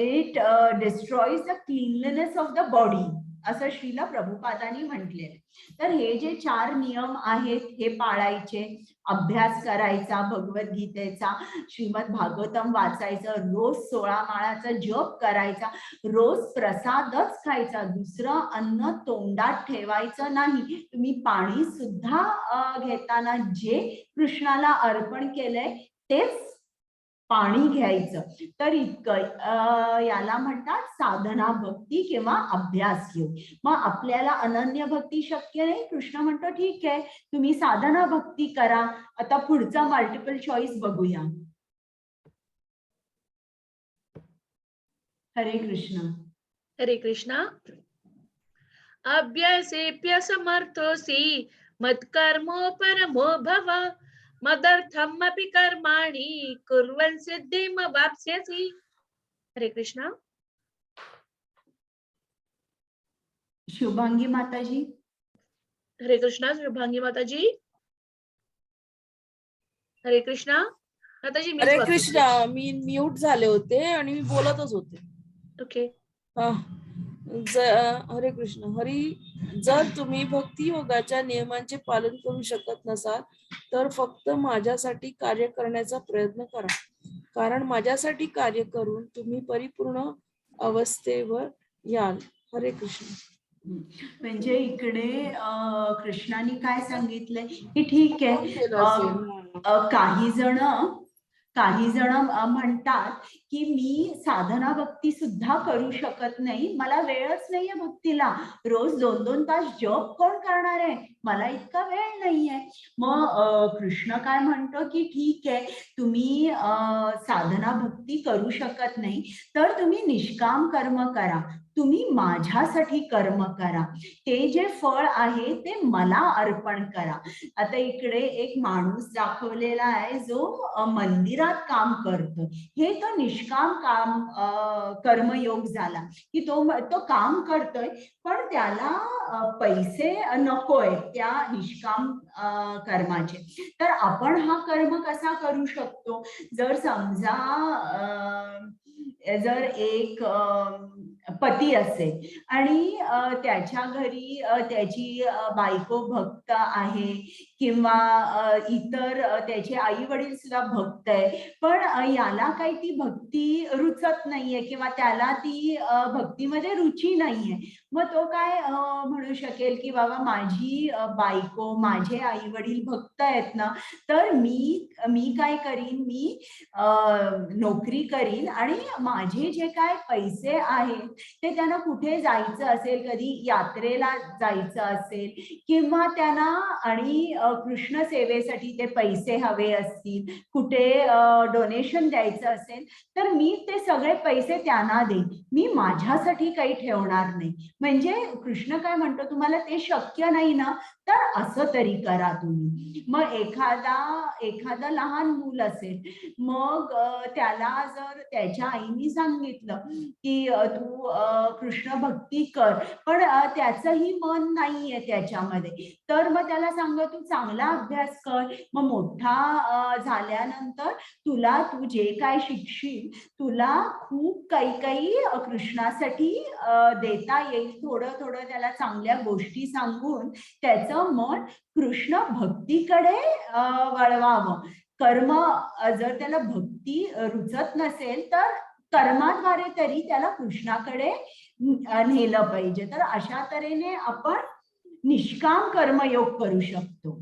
it destroys the cleanliness of the body, असं श्रीला प्रभुपादांनी म्हटलेलं आहे. तर हे जे 4 नियम आहेत हे पाळायचे, अभ्यास करायचा भगवद्गीतेचा, श्रीमद भागवतम वाचायचं, रोज 16 माळाचा जप करायचा, रोज प्रसादच खायचा, दुसरं अन्न तोंडात ठेवायचं नाही. तुम्ही पाणी सुद्धा घेताना जे कृष्णाला अर्पण केलंय तेच पाणी घ्यायचं. तर इतकं याला म्हणतात साधना भक्ती किंवा अभ्यास योग. मग आपल्याला अनन्य भक्ती शक्य नाही, कृष्ण म्हणतो ठीक आहे तुम्ही साधना भक्ती करा. आता पुढचा मल्टिपल चॉईस बघूया. हरे कृष्ण. हरे कृष्णा. अभ्यासेप्य समर्थोऽसि मत्कर्मो परमो भव, मदर्थमपि कर्माणि कुर्वन् सिद्धिमवाप्स्यसि. हरे कृष्णा. शुभांगी माताजी. हरे कृष्णा. शुभांगी माताजी. हरे कृष्णा. माताजी हरे कृष्णा. मी म्यूट झाले होते आणि मी बोलतच होते. ओके. हरे कृष्ण. जर तुम्ही भक्ती योगाच्या नियमांचे पालन करू शकत नसाल तर फक्त माझ्यासाठी कार्य करण्याचा प्रयत्न करा, कारण माझ्यासाठी कार्य करून तुम्ही परिपूर्ण अवस्थेवर याल. हरे कृष्ण. म्हणजे इकडे कृष्णाने काय सांगितलंय की ठीक आहे, काही जण म्हणतात की मी साधना भक्ती सुद्धा करू शकत नाही, मला वेळच नाहीये भक्तीला, रोज 2-2 तास जप कोण करणार आहे, मला इतका वेळ नाहीये. मग कृष्ण काय म्हणतो की ठीक आहे तुम्ही साधना भक्ती करू शकत नाही तर तुम्ही निष्काम कर्म करा, तुम्ही माझ्यासाठी कर्म करा, ते जे फळ आहे ते मला अर्पण करा. आता इकडे एक माणूस दाखवलेला आहे जो मंदिरात काम करतो, हे तो निष्काम काम कर्मयोग झाला की तो काम करतोय पण त्याला पैसे नकोय त्या निष्काम कर्माचे. तर आपण हा कर्म कसा करू शकतो, जर समजा जर एक पती असेल आणि त्याच्या घरी त्याची बायको भक्त आहे किंवा इतर त्याचे आई वडील सुद्धा भक्त आहे, पण याला काही ती भक्ती रुचत नाहीये किंवा त्याला ती भक्तीमध्ये रुची नाहीये. मग तो काय म्हणू शकेल की बाबा माझी बायको माझे आई वडील भक्त आहेत ना, तर मी काय करीन, मी नोकरी करीन आणि माझे जे काय पैसे आहेत ते त्यांना कुठे जायचं असेल, कधी यात्रेला जायचं असेल किंवा त्यांना आणि कृष्ण सेवेसाठी ते पैसे हवे असतील, कुठे डोनेशन द्यायचं असेल, तर मी ते सगळे पैसे त्यांना देईन, मी माझ्यासाठी काही ठेवणार नाही. म्हणजे कृष्ण काय म्हणतो, तुम्हाला ते शक्य नाही ना, तर असं तरी करा तुम्ही. मग एखादा लहान मूल असेल, मग त्याला जर त्याच्या आईने सांगितलं की तू कृष्ण भक्ती कर, पण त्याचंही मन नाहीये त्याच्यामध्ये, तर मग त्याला सांग तू चांगला अभ्यास कर, मग मोठा झाल्यानंतर तू जे काय शिकशील तुला खूप काही कृष्णासाठी देता येईल. थोडं थोडं त्याला चांगल्या गोष्टी सांगून त्याचं मन कृष्ण भक्तीकडे वळवावं. कर्म जर त्याला भक्ती रुचत नसेल तर कर्माद्वारे तरी त्याला कृष्णाकडे नेलं पाहिजे. तर अशा तऱ्हेने आपण निष्काम कर्मयोग करू शकतो.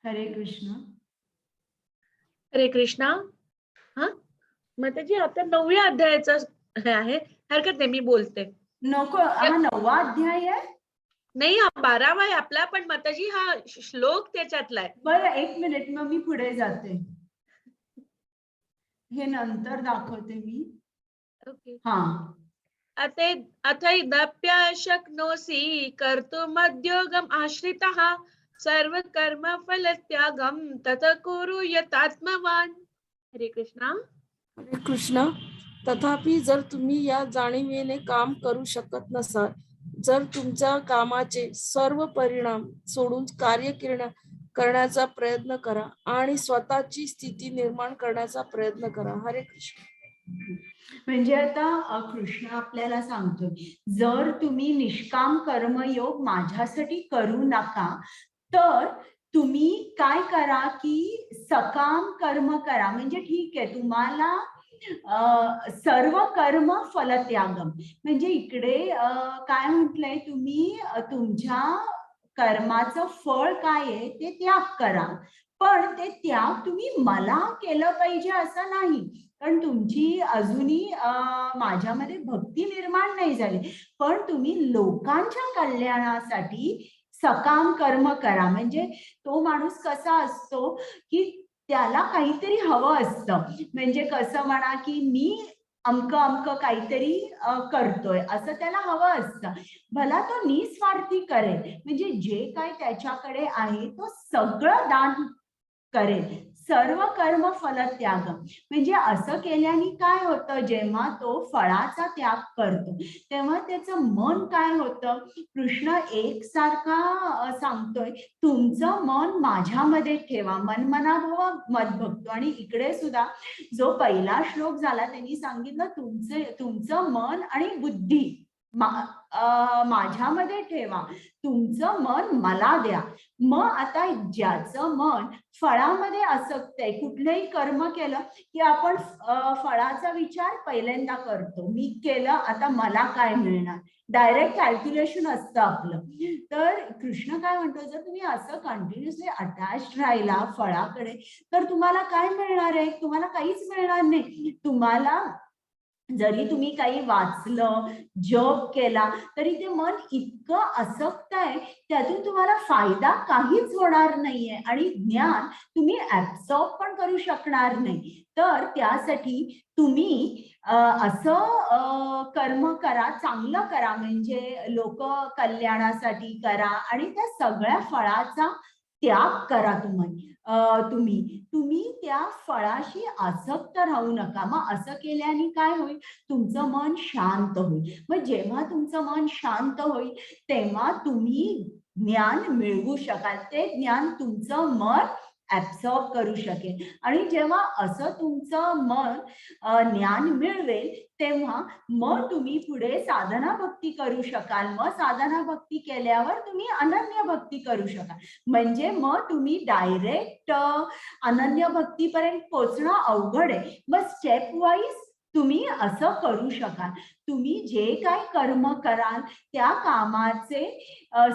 हरे कृष्ण. हरे कृष्णा. हा माताजी, आता 9व्या अध्यायाचं हे आहे, हरकत नाही मी बोलते. नको, हा 9वा अध्याय आहे. नाही, हा 12वा आहे आपला, पण माताजी हा श्लोक त्याच्यातला आहे. बरं, 1 मिनिट, मग मी पुढे जाते, हे नंतर दाखवते मी. ओके. हा. अथैदप्य शक्नोसि कर्तुमद्योगम् आश्रितः सर्व कर्म फल त्यागम तत कुरु यतात्मवान. हरे कृष्णा. हरे कृष्ण. तथापि जर तुम्ही या जाणीवेने काम करू शकत नसाल, जर तुमच्या कामाचे सर्व परिणाम सोडून कार्य करण्याचा प्रयत्न करा आणि स्वतःची स्थिती निर्माण करण्याचा प्रयत्न करा. हरे कृष्ण. म्हणजे आता कृष्ण आपल्याला सांगतोय, जर तुम्ही निष्काम कर्मयोग माझ्यासाठी करू नका, तर तुम्ही काय करा की सकाम कर्म करा. म्हणजे ठीक आहे, तुम्हाला सर्व कर्म फलत्यागम, म्हणजे इकडे काय म्हटलंय, तुम्ही तुमच्या कर्माचं फळ काय आहे ते त्याग करा, पण ते त्याग तुम्ही मला केलं पाहिजे असं नाही, कारण तुमची अजूनही माझ्यामध्ये भक्ती निर्माण नाही झाली, पण तुम्ही लोकांच्या कल्याणासाठी सकाम कर्म करा. म्हणजे तो माणूस कसा असतो की त्याला काहीतरी हवं असतं, म्हणजे कसं म्हणा की मी अमक काहीतरी करतोय असं त्याला हवं असतं, भला तो निस्वार्थी करेल, म्हणजे जे काय त्याच्याकडे आहे तो सगळं दान करेल. सर्व कर्म फल त्याग, म्हणजे असं केल्याने काय होतं, जेव्हा तो फळाचा त्याग करतो तेव्हा त्याचं मन काय होतं, कृष्ण एकसारखा सांगतोय, तुमचं मन माझ्यामध्ये ठेवा, मन मना भव मद भक्तो. आणि इकडे सुद्धा जो पहिला श्लोक झाला त्यांनी सांगितलं, तुमचं मन आणि बुद्धी माझ्यामध्ये ठेवा, तुमचं मन मला द्या. मग आता ज्याचं मन फळामध्ये आसक्त आहे, कुठलंही कर्म केलं की आपण फळाचा विचार पहिल्यांदा करतो, मी केलं आता मला काय मिळणार, डायरेक्ट कॅल्क्युलेशन असतं आपलं. तर कृष्ण काय म्हणतो, जर तुम्ही असं कंटिन्युअसली अटॅच राहिला फळाकडे तर तुम्हाला काय मिळणार आहे, तुम्हाला काहीच मिळणार नाही. तुम्हाला जरी तुम्ही काही वाचलं, जप केला, तरी ते मन इतकं आसक्त आहे, त्यातून तुम्हाला फायदा काहीच होणार नाहीये आणि ज्ञान तुम्ही ऍब्सॉर्ब पण करू शकणार नाही. तर त्यासाठी तुम्ही असं कर्म करा, चांगलं करा, म्हणजे लोक कल्याणासाठी करा आणि त्या सगळ्या फळाचा त्याग करा. तुम्ही त्या फळाशी आसक्त राहू नका. मग असं केल्याने काय होईल, तुमचं मन शांत होईल. मग जेव्हा तुमचं मन शांत होईल तेव्हा तुम्ही ज्ञान मिळवू शकाल. ते ज्ञान तुमचं मन ऍब्सॉर्ब करू शकेल. आणि जेव्हा असं तुमचं मन ज्ञान मिळवेल तेव्हा मग तुम्ही पुढे साधना भक्ती करू शकाल. मग साधना भक्ती केल्यावर तुम्ही अनन्य भक्ती करू शकाल. म्हणजे मग तुम्ही डायरेक्ट अनन्य भक्तीपर्यंत पोहोचणं अवघड आहे. मग स्टेप वाईज तुम्ही असं करू शकाल. तुम्ही जे काय कर्म कराल त्या कामाचे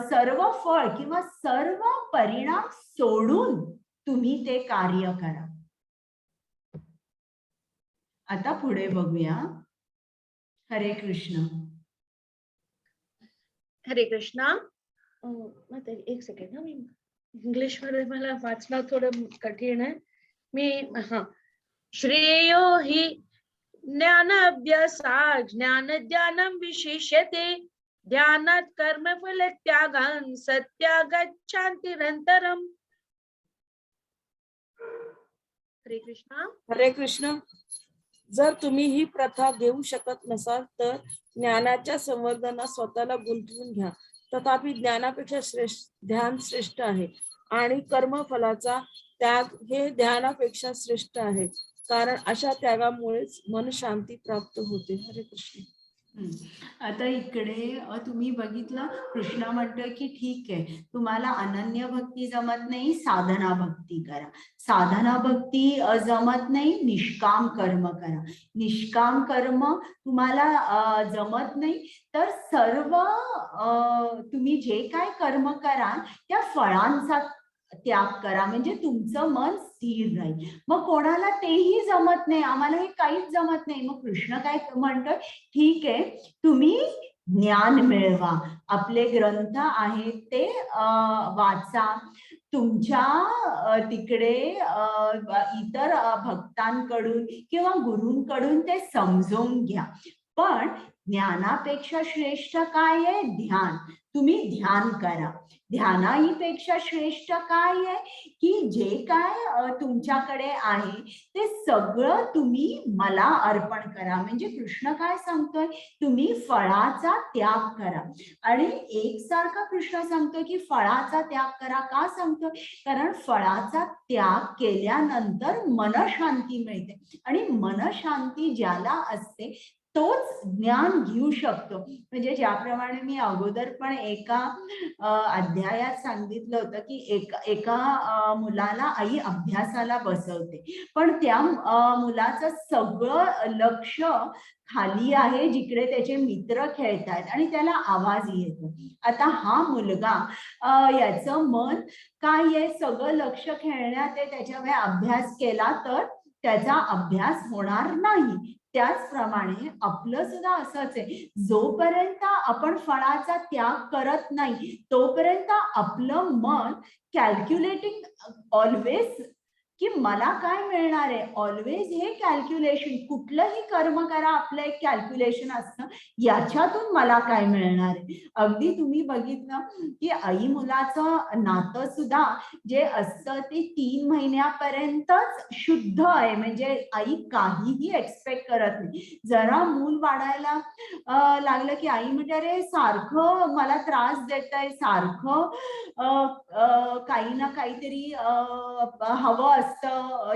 सर्व फळ किंवा सर्व परिणाम सोडून तुम्ही ते कार्य करा. आता पुढे बघूया. हरे कृष्ण. हरे कृष्णा. एक सेकंड, मी इंग्लिश मध्ये मला वाचणं थोडं कठीण आहे. मी श्रेयो हि ज्ञानाभ्यासा ज्ञान ध्यानं विशिष्यते ध्यानात कर्मफल त्यागं सत्यागच्छान्तिरन्तरम्. हरे कृष्णा. हरे कृष्ण. जर तुम्ही ही प्रथा घेऊ शकत नसाल तर ज्ञानाच्या संवर्धनात स्वतःला गुंतवून घ्या. तथापि ज्ञानापेक्षा ध्यान श्रेष्ठ आहे आणि कर्मफलाचा त्याग हे ध्यानापेक्षा श्रेष्ठ आहे, कारण अशा त्यागामुळेच मन शांती प्राप्त होते. हरे कृष्ण. आता इकडे तुम्ही बघितलं, कृष्ण म्हणतोय की ठीक आहे, तुम्हाला अनन्य भक्ती जमत नाही, साधना भक्ती करा. साधना भक्ती जमत नाही, निष्काम कर्म करा. निष्काम कर्म तुम्हाला जमत नाही तर सर्व तुम्ही जे काय कर्म कराल त्या फळांचा त्याग करा. म्हणजे तुमचं मन स्थिर राहील. मग कोणाला तेही जमत नाही, आम्हाला हे काहीच जमत नाही, मग कृष्ण काय म्हणतोय, ठीक आहे तुम्ही ज्ञान मिळवा, आपले ग्रंथ आहेत ते वाचा, तुमच्या तिकडे इतर भक्तांकडून किंवा गुरूंकडून ते समजून घ्या. पण ज्ञानापेक्षा श्रेष्ठ काय आहे? ध्यान. तुम्ही ध्यान करा. ध्यानाहीपेक्षा श्रेष्ठ काय आहे की जे काय तुमच्याकडे आहे ते सगळं तुम्ही मला अर्पण करा. म्हणजे कृष्ण काय सांगतोय, तुम्ही फळाचा त्याग करा. आणि एकसारखा कृष्ण सांगतोय की फळाचा त्याग करा. का सांगतोय? कारण फळाचा त्याग केल्यानंतर मनशांती मिळते आणि मनशांती ज्याला असते तोच ज्ञान घेऊ शकतो. म्हणजे ज्याप्रमाणे मी अगोदर पण एका अध्यायात सांगितलं होतं की एका मुलाला आई अभ्यासाला बसवते, पण त्या मुलाचं सगळं लक्ष खाली आहे जिकडे त्याचे मित्र खेळतात आणि त्याला आवाज येतो. आता हा मुलगा याचं मन काय आहे, सगळं लक्ष खेळण्यात आहे, त्याच्यामुळे अभ्यास केला तर त्याचा अभ्यास होणार नाही. त्याचप्रमाणे आपलं सुद्धा असंच आहे, जोपर्यंत आपण फळाचा त्याग करत नाही तोपर्यंत आपलं मन कॅल्क्युलेटिंग ऑलवेज की मला काय मिळणार आहे, ऑलवेज हे कॅल्क्युलेशन. कुठलंही कर्म करा आपलं एक कॅल्क्युलेशन असतं, याच्यातून मला काय मिळणार आहे. अगदी तुम्ही बघितलं की आई मुलाचं नातं सुद्धा जे असतं ते 3 महिन्यापर्यंतच शुद्ध आहे. म्हणजे आई काहीही एक्सपेक्ट करत नाही. जरा मूल वाढायला लागलं की आई म्हणते अरे सारखं मला त्रास देत आहे, सारखं काही ना काहीतरी हवं असतं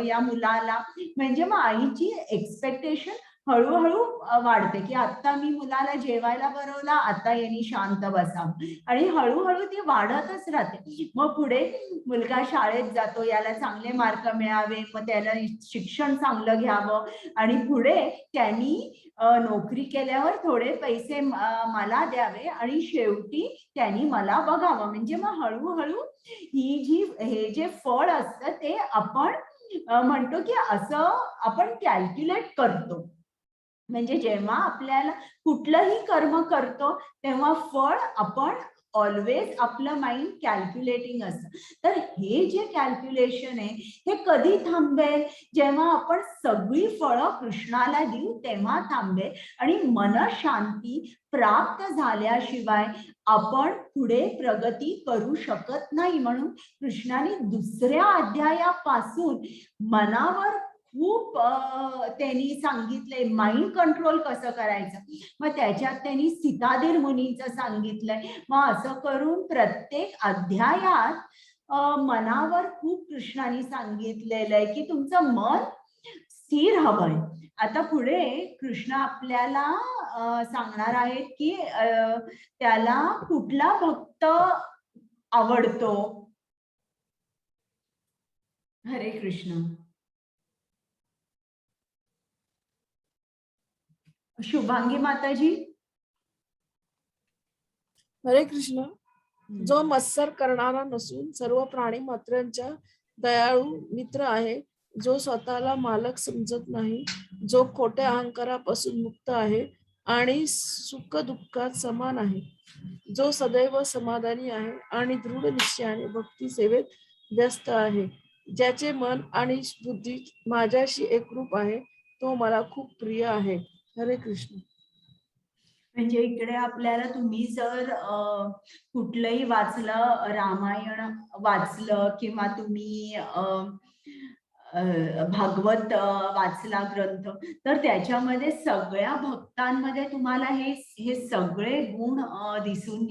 या मुलाला. म्हणजे मग आईची एक्सपेक्टेशन हळूहळू वाढते की आता मी मुलाला जेवायला बनवला, आता यांनी शांत बसावं, आणि हळूहळू ती वाढतच राहते. मग पुढे मुलगा शाळेत जातो, याला चांगले मार्क मिळावे, मग त्याला शिक्षण चांगलं घ्यावं आणि पुढे त्यांनी नोकरी केल्यावर थोडे पैसे मला द्यावे आणि शेवटी त्यांनी मला बघावं. म्हणजे मग हळूहळू हे जे फळ असतं ते आपण म्हणतो की असं आपण कॅल्क्युलेट करतो. म्हणजे जेव्हा आपल्याला कुठलंही कर्म करतो तेव्हा फळ आपण ऑलवेज आपलं माइंड कॅल्क्युलेटिंग असतं. तर हे जे कॅल्क्युलेशन आहे हे कधी थांबेल? जेव्हा आपण सगळी फळं कृष्णाला देऊ तेव्हा थांबेल. आणि मनशांती प्राप्त झाल्याशिवाय आपण पुढे प्रगती करू शकत नाही. म्हणून कृष्णाने दुसऱ्या अध्यायापासून मनावर खूप त्यांनी सांगितलंय माइंड कंट्रोल कसं करायचं. मग त्याच्यात त्यांनी सीताधीर मुनीचं सांगितलंय. मग असं करून प्रत्येक अध्यायात मनावर खूप कृष्णाने सांगितलेलं आहे की तुमचं मन स्थिर हवंय. आता पुढे कृष्ण आपल्याला सांगणार आहेत की त्याला कुठला भक्त आवडतो. हरे कृष्ण. शुभांगी माताजी. हरे कृष्ण. जो मत्सर करणारा नसून सर्व प्राणी मात्रांच्या दयाळू मित्र आहे, जो स्वतःला मालक समजत नाही, जो खोट्या अहंकारापासून मुक्त आहे आणि सुख दुःखात समान आहे, जो सदैव समाधानी आहे आणि दृढ निश्चयाने भक्ती सेवेत व्यस्त आहे, ज्याचे मन आणि बुद्धी माझ्याशी एकरूप आहे, तो मला खूप प्रिय आहे. हरे कृष्ण. म्हणजे इकडे आपल्याला तुम्ही जर कुठलंही वाचलं, रामायण वाचलं किंवा तुम्ही भागवत वाचला ग्रंथ, तर त्याच्यामध्ये सगळ्या भक्तांमध्ये तुम्हाला हे सगळे गुण दिसून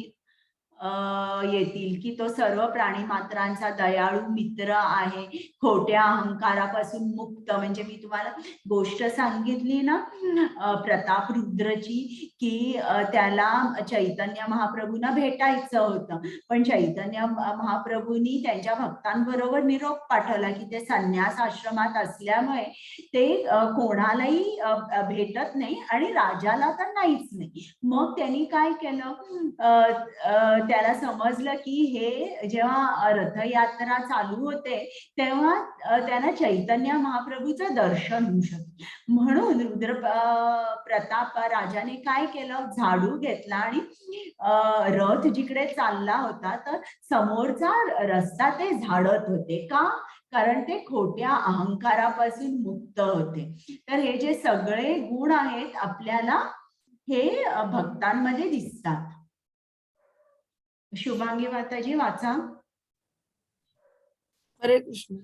येतील की तो सर्व प्राणी मात्रांचा दयाळू मित्र आहे, खोट्या अहंकारापासून मुक्त. म्हणजे मी तुम्हाला गोष्ट सांगितली ना प्रताप रुद्रची की त्याला चैतन्य महाप्रभूंना भेटायचं होतं, पण चैतन्य महाप्रभूंनी त्यांच्या भक्तांबरोबर निरोप पाठवला की ते संन्यास आश्रमात असल्यामुळे ते कोणालाही भेटत नाही आणि राजाला तर नाहीच नाही. मग त्यांनी काय केलं, त्याला समजलं की हे जेव्हा रथयात्रा चालू होते तेव्हा त्यांना चैतन्य महाप्रभूचं दर्शन होऊ शकतं. म्हणून रुद्र प्रताप राजाने काय केलं, झाडू घेतला आणि रथ जिकडे चालला होता तर समोरचा रस्ता ते झाडत होते. का? कारण ते खोट्या अहंकारापासून मुक्त होते. तर हे जे सगळे गुण आहेत आपल्याला हे भक्तांमध्ये दिसतात. शुभांगी माताजी वाचा. हरे कृष्ण.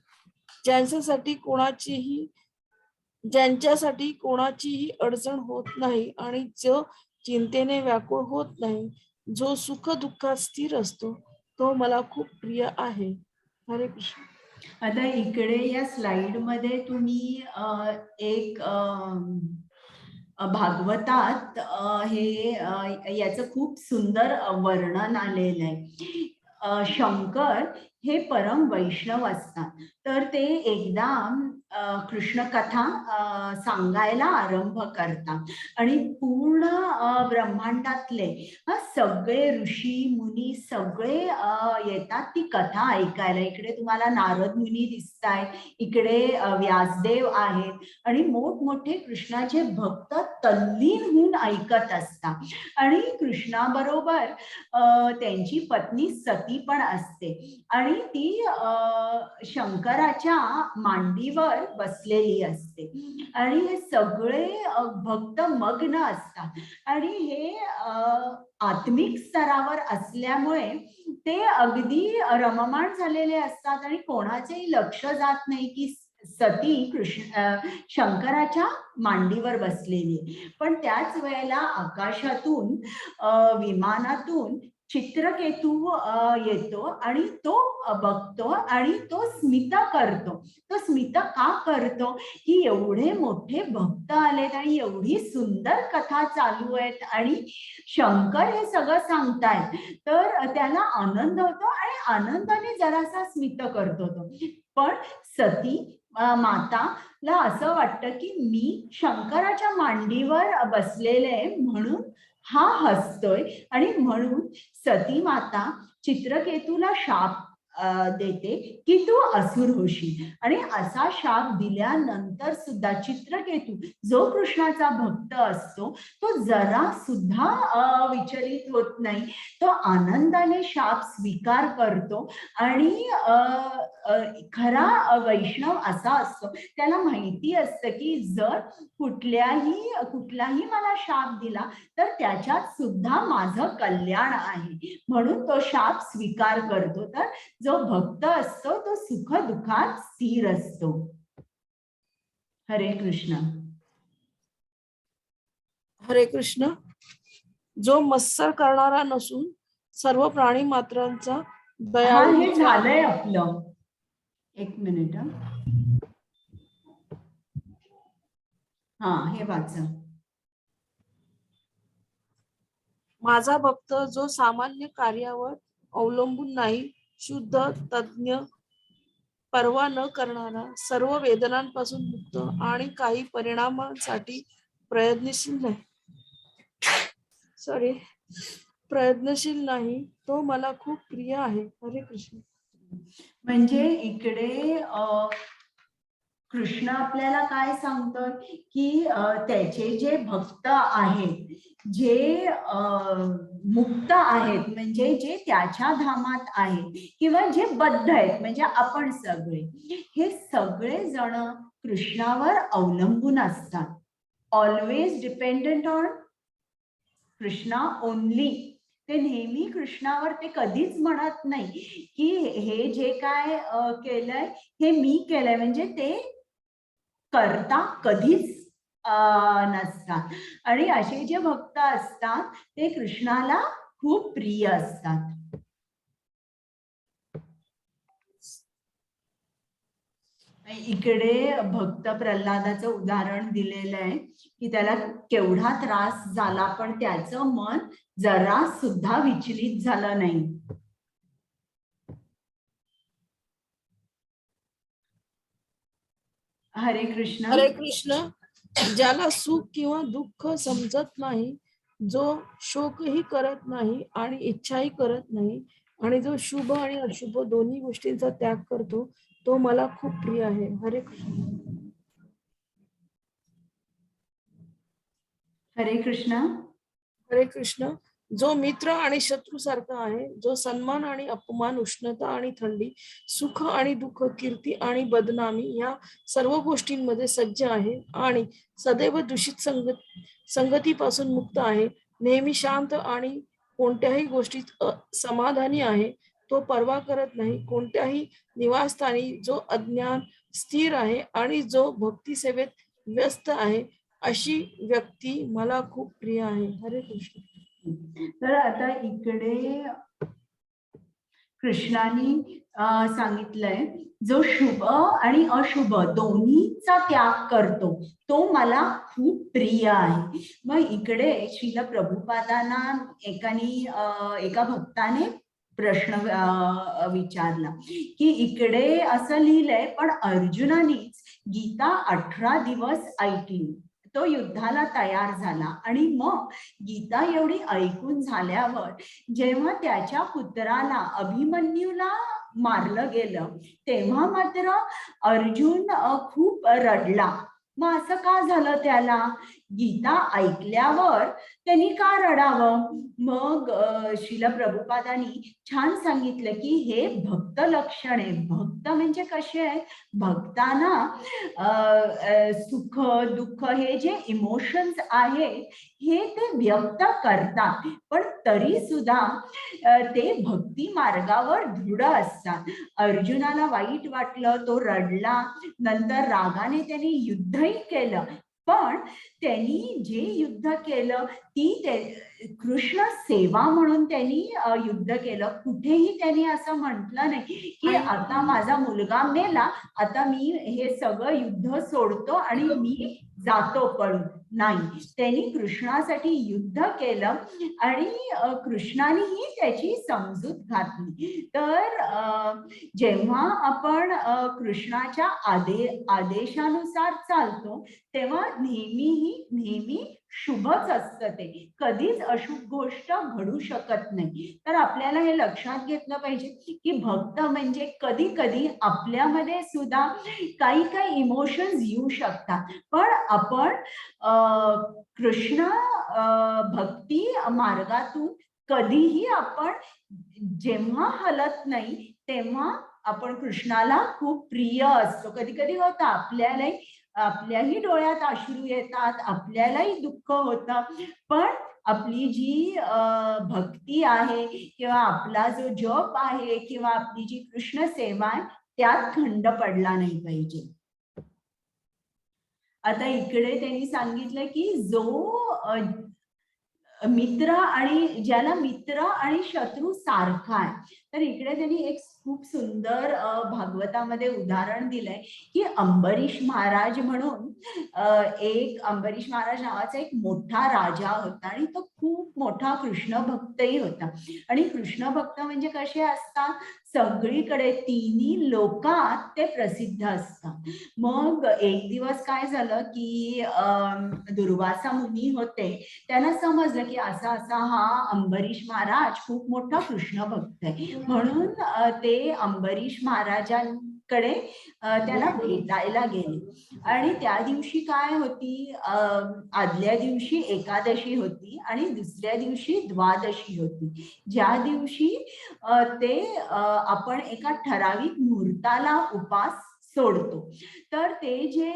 ज्यांच्यासाठी कोणाचीही अडचण होत नाही आणि जो चिंतेने व्याकुळ होत नाही, जो सुख दुःखात स्थिर असतो, तो मला खूप प्रिय आहे. हरे कृष्ण. आता इकडे या स्लाइड मध्ये तुम्ही एक भागवतात हे याचं खूप सुंदर वर्णन आलेलं आहे. शंकर हे परम वैष्णव असतात, तर ते एकदा कृष्ण कथा सांगायला आरंभ करतात आणि पूर्ण ब्रह्मांडातले सगळे ऋषी मुनी सगळे येतात ती कथा ऐकायला. इकडे तुम्हाला नारद मुनी दिसतायत, इकडे व्यासदेव आहेत आणि मोठमोठे कृष्णाचे भक्त तल्लीन होऊन ऐकत असतात. आणि कृष्णाबरोबर त्यांची पत्नी सती पण असते आणि ती शंकराच्या मांडीवर बसलेली असते आणि हे सगळे भक्त मग्न असतात आणि हे आत्मिक स्तरावर असल्यामुळे ते अगदी रममाण झालेले असतात आणि कोणाचेही लक्ष जात नाही की सती शंकराच्या मांडीवर बसलेली. पण त्याच वेळेला आकाशातून विमानातून चित्रकेतू येतो आणि तो बघतो आणि तो स्मित करतो. तो स्मित का करतो की एवढे मोठे भक्त आलेत आणि एवढी सुंदर कथा चालू आहेत आणि शंकर हे सगळं सांगतायत, तर त्याला आनंद होतो आणि आनंदाने जरासा स्मित करतो तो. पण सती माताला असं वाटतं की मी शंकराच्या मांडीवर बसलेले म्हणून हा हसतोय आणि म्हणून सती माता चित्रकेतूला शाप देते की तू असुर होशील. आणि असा शाप दिल्यानंतर सुद्धा चित्रकेतू जो कृष्णाचा भक्त असतो तो जरा सुद्धा विचलित होत नाही, तो आनंदाने शाप स्वीकार करतो. आणि खरा वैष्णव असा असतो, त्याला माहिती असतं की जर कुठलाही मला शाप दिला तर त्याच्यात सुद्धा माझं कल्याण आहे, म्हणून तो शाप स्वीकार करतो. तर जो भक्त असतो तो सुख दुःखात स्थिर असतो. हरे कृष्ण. हरे कृष्ण. जो मत्सर करणारा नसून सर्व प्राणी मात्रांचा हा हे दयाळू झालंय आपलं. एक मिनिट. हा हे वाचा. माझा भक्त जो सामान्य कार्यावर अवलंबून नाही, शुद्ध, तज्ञ, पर्वा न करणारा, सर्व वेदनांपासून मुक्त आणि काही परिणामांसाठी प्रयत्नशील नाही, तो मला खूप प्रिय आहे. हरे कृष्ण. म्हणजे इकडे कृष्ण आपल्याला काय सांगतोय की त्याचे जे भक्त आहेत, जे मुक्त आहेत, म्हणजे जे त्याच्या धामात आहेत किंवा जे बद्ध आहेत, म्हणजे आपण सगळे, हे सगळे जण कृष्णावर अवलंबून असतात. Always dependent on Krishna only. ते नेहमी कृष्णावर, ते कधीच म्हणत नाही की हे जे काय केलंय हे मी केलंय, म्हणजे ते करता कधीच नसतात. आणि असे जे भक्त असतात ते कृष्णाला खूप प्रिय असतात. इकडे भक्त प्रल्हादाचं उदाहरण दिलेलं आहे की त्याला केवढा त्रास झाला पण त्याचं मन जरा सुद्धा विचलित झालं नाही. हरे कृष्ण. हरे कृष्ण. ज्याला सुख किंवा दुःख समजत नाही, जो शोकही करत नाही आणि इच्छाही करत नाही, आणि जो शुभ आणि अशुभ दोन्ही गोष्टींचा त्याग करतो, तो मला खूप प्रिय आहे. हरे कृष्ण. हरे कृष्ण. हरे कृष्ण. जो मित्र आणि शत्रू सारखा आहे, जो सन्मान आणि अपमान, उष्णता आणि थंडी, सुख आणि दुःख, कीर्ती आणि बदनामी या सर्व गोष्टींमध्ये सज्ज आहे आणि सदैव दूषित संगतीपासून मुक्त आहे, नेहमी शांत आणि कोणत्याही गोष्टीत समाधानी आहे, तो पर्वा करत नाही कोणत्याही निवासस्थानी, जो अज्ञान स्थिर आहे आणि जो भक्ती सेवेत व्यस्त आहे, अशी व्यक्ती मला खूप प्रिय आहे. हरे कृष्ण. तर आता इकडे कृष्णाने सांगितलंय जो शुभ आणि अशुभ दोन्हीचा त्याग करतो तो मला खूप प्रिय आहे. मग इकडे श्रील प्रभुपादांना एका भक्ताने प्रश्न विचारला की इकडे असं लिहिलंय पण अर्जुनानेच गीता 18 दिवस ऐकली, तो युद्धाला तयार झाला आणि मग गीता एवढी ऐकून झाल्यावर जेव्हा त्याच्या पुत्राला अभिमन्यूला मारलं गेलं तेव्हा मात्र अर्जुन खूप रडला. मग असं का झालं त्याला? गीता ऐकल्यावर त्यांनी का रडावं? मग श्रील प्रभुपादांनी छान सांगितलं की हे भक्त लक्षण आहे. भक्त म्हणजे कसे आहेत? भक्तांना सुख दुःख हे जे इमोशन्स आहेत हे ते व्यक्त करतात, पण तरी सुद्धा ते भक्ती मार्गावर दृढ असतात. अर्जुनाला वाईट वाटलं, तो रडला, नंतर रागाने त्यांनी युद्धही केलं, पण त्यांनी जे युद्ध केलं ती कृष्ण सेवा म्हणून त्यांनी युद्ध केलं. कुठेही त्यांनी असं म्हटलं नाही की आता माझा मुलगा मेला, आता मी हे सगळं युद्ध सोडतो आणि मी जातो पळून. नाही, त्यांनी कृष्णासाठी युद्ध केलं आणि कृष्णानेही त्याची समजूत घातली. तर जेव्हा आपण कृष्णाच्या आदेशानुसार चालतो तेव्हा नेहमी शुभच असतं. ते कधीच अशुभ गोष्ट घडू शकत नाही. तर आपल्याला हे लक्षात घेतलं पाहिजे की भक्त म्हणजे कधी कधी आपल्यामध्ये सुद्धा काही इमोशन्स येऊ शकतात, पण आपण कृष्ण भक्ती मार्गातून कधीही आपण जेव्हा हलत नाही तेव्हा आपण कृष्णाला खूप प्रिय असतो. कधी कधी होतं आपल्याही डोळ्यात अश्रू येतात, आपल्यालाही दुःख होतं, पण आपली जी भक्ती आहे किंवा आपला जो जप आहे किंवा आपली जी कृष्ण सेवा आहे त्यात खंड पडला नाही पाहिजे. आता इकडे त्यांनी सांगितलं की जो मित्र आणि ज्याला मित्र आणि शत्रू सारखा आहे, तर इकडे त्यांनी एक खूप सुंदर भागवतामध्ये उदाहरण दिलंय की अंबरीश महाराज म्हणून एक अंबरीश महाराज नावाचा एक मोठा राजा होता आणि तो खूप मोठा कृष्ण भक्तही होता. आणि कृष्ण भक्त म्हणजे कसे असतात, सगळीकडे तिन्ही लोकात ते प्रसिद्ध असतात. मग एक दिवस काय झालं की दुर्वासा मुनी होते, त्यांना समजलं की असा असा हा अंबरीश महाराज खूप मोठा कृष्ण भक्त आहे. म्हणून ते अंबरीश महाराजांकडे त्याला भेटायला गेले. आणि त्या दिवशी काय होती, आदल्या दिवशी एकादशी होती आणि दुसऱ्या दिवशी द्वादशी होती. ज्या दिवशी ते आपण एका ठराविक मुहूर्ताला उपास सोडतो. तर ते जे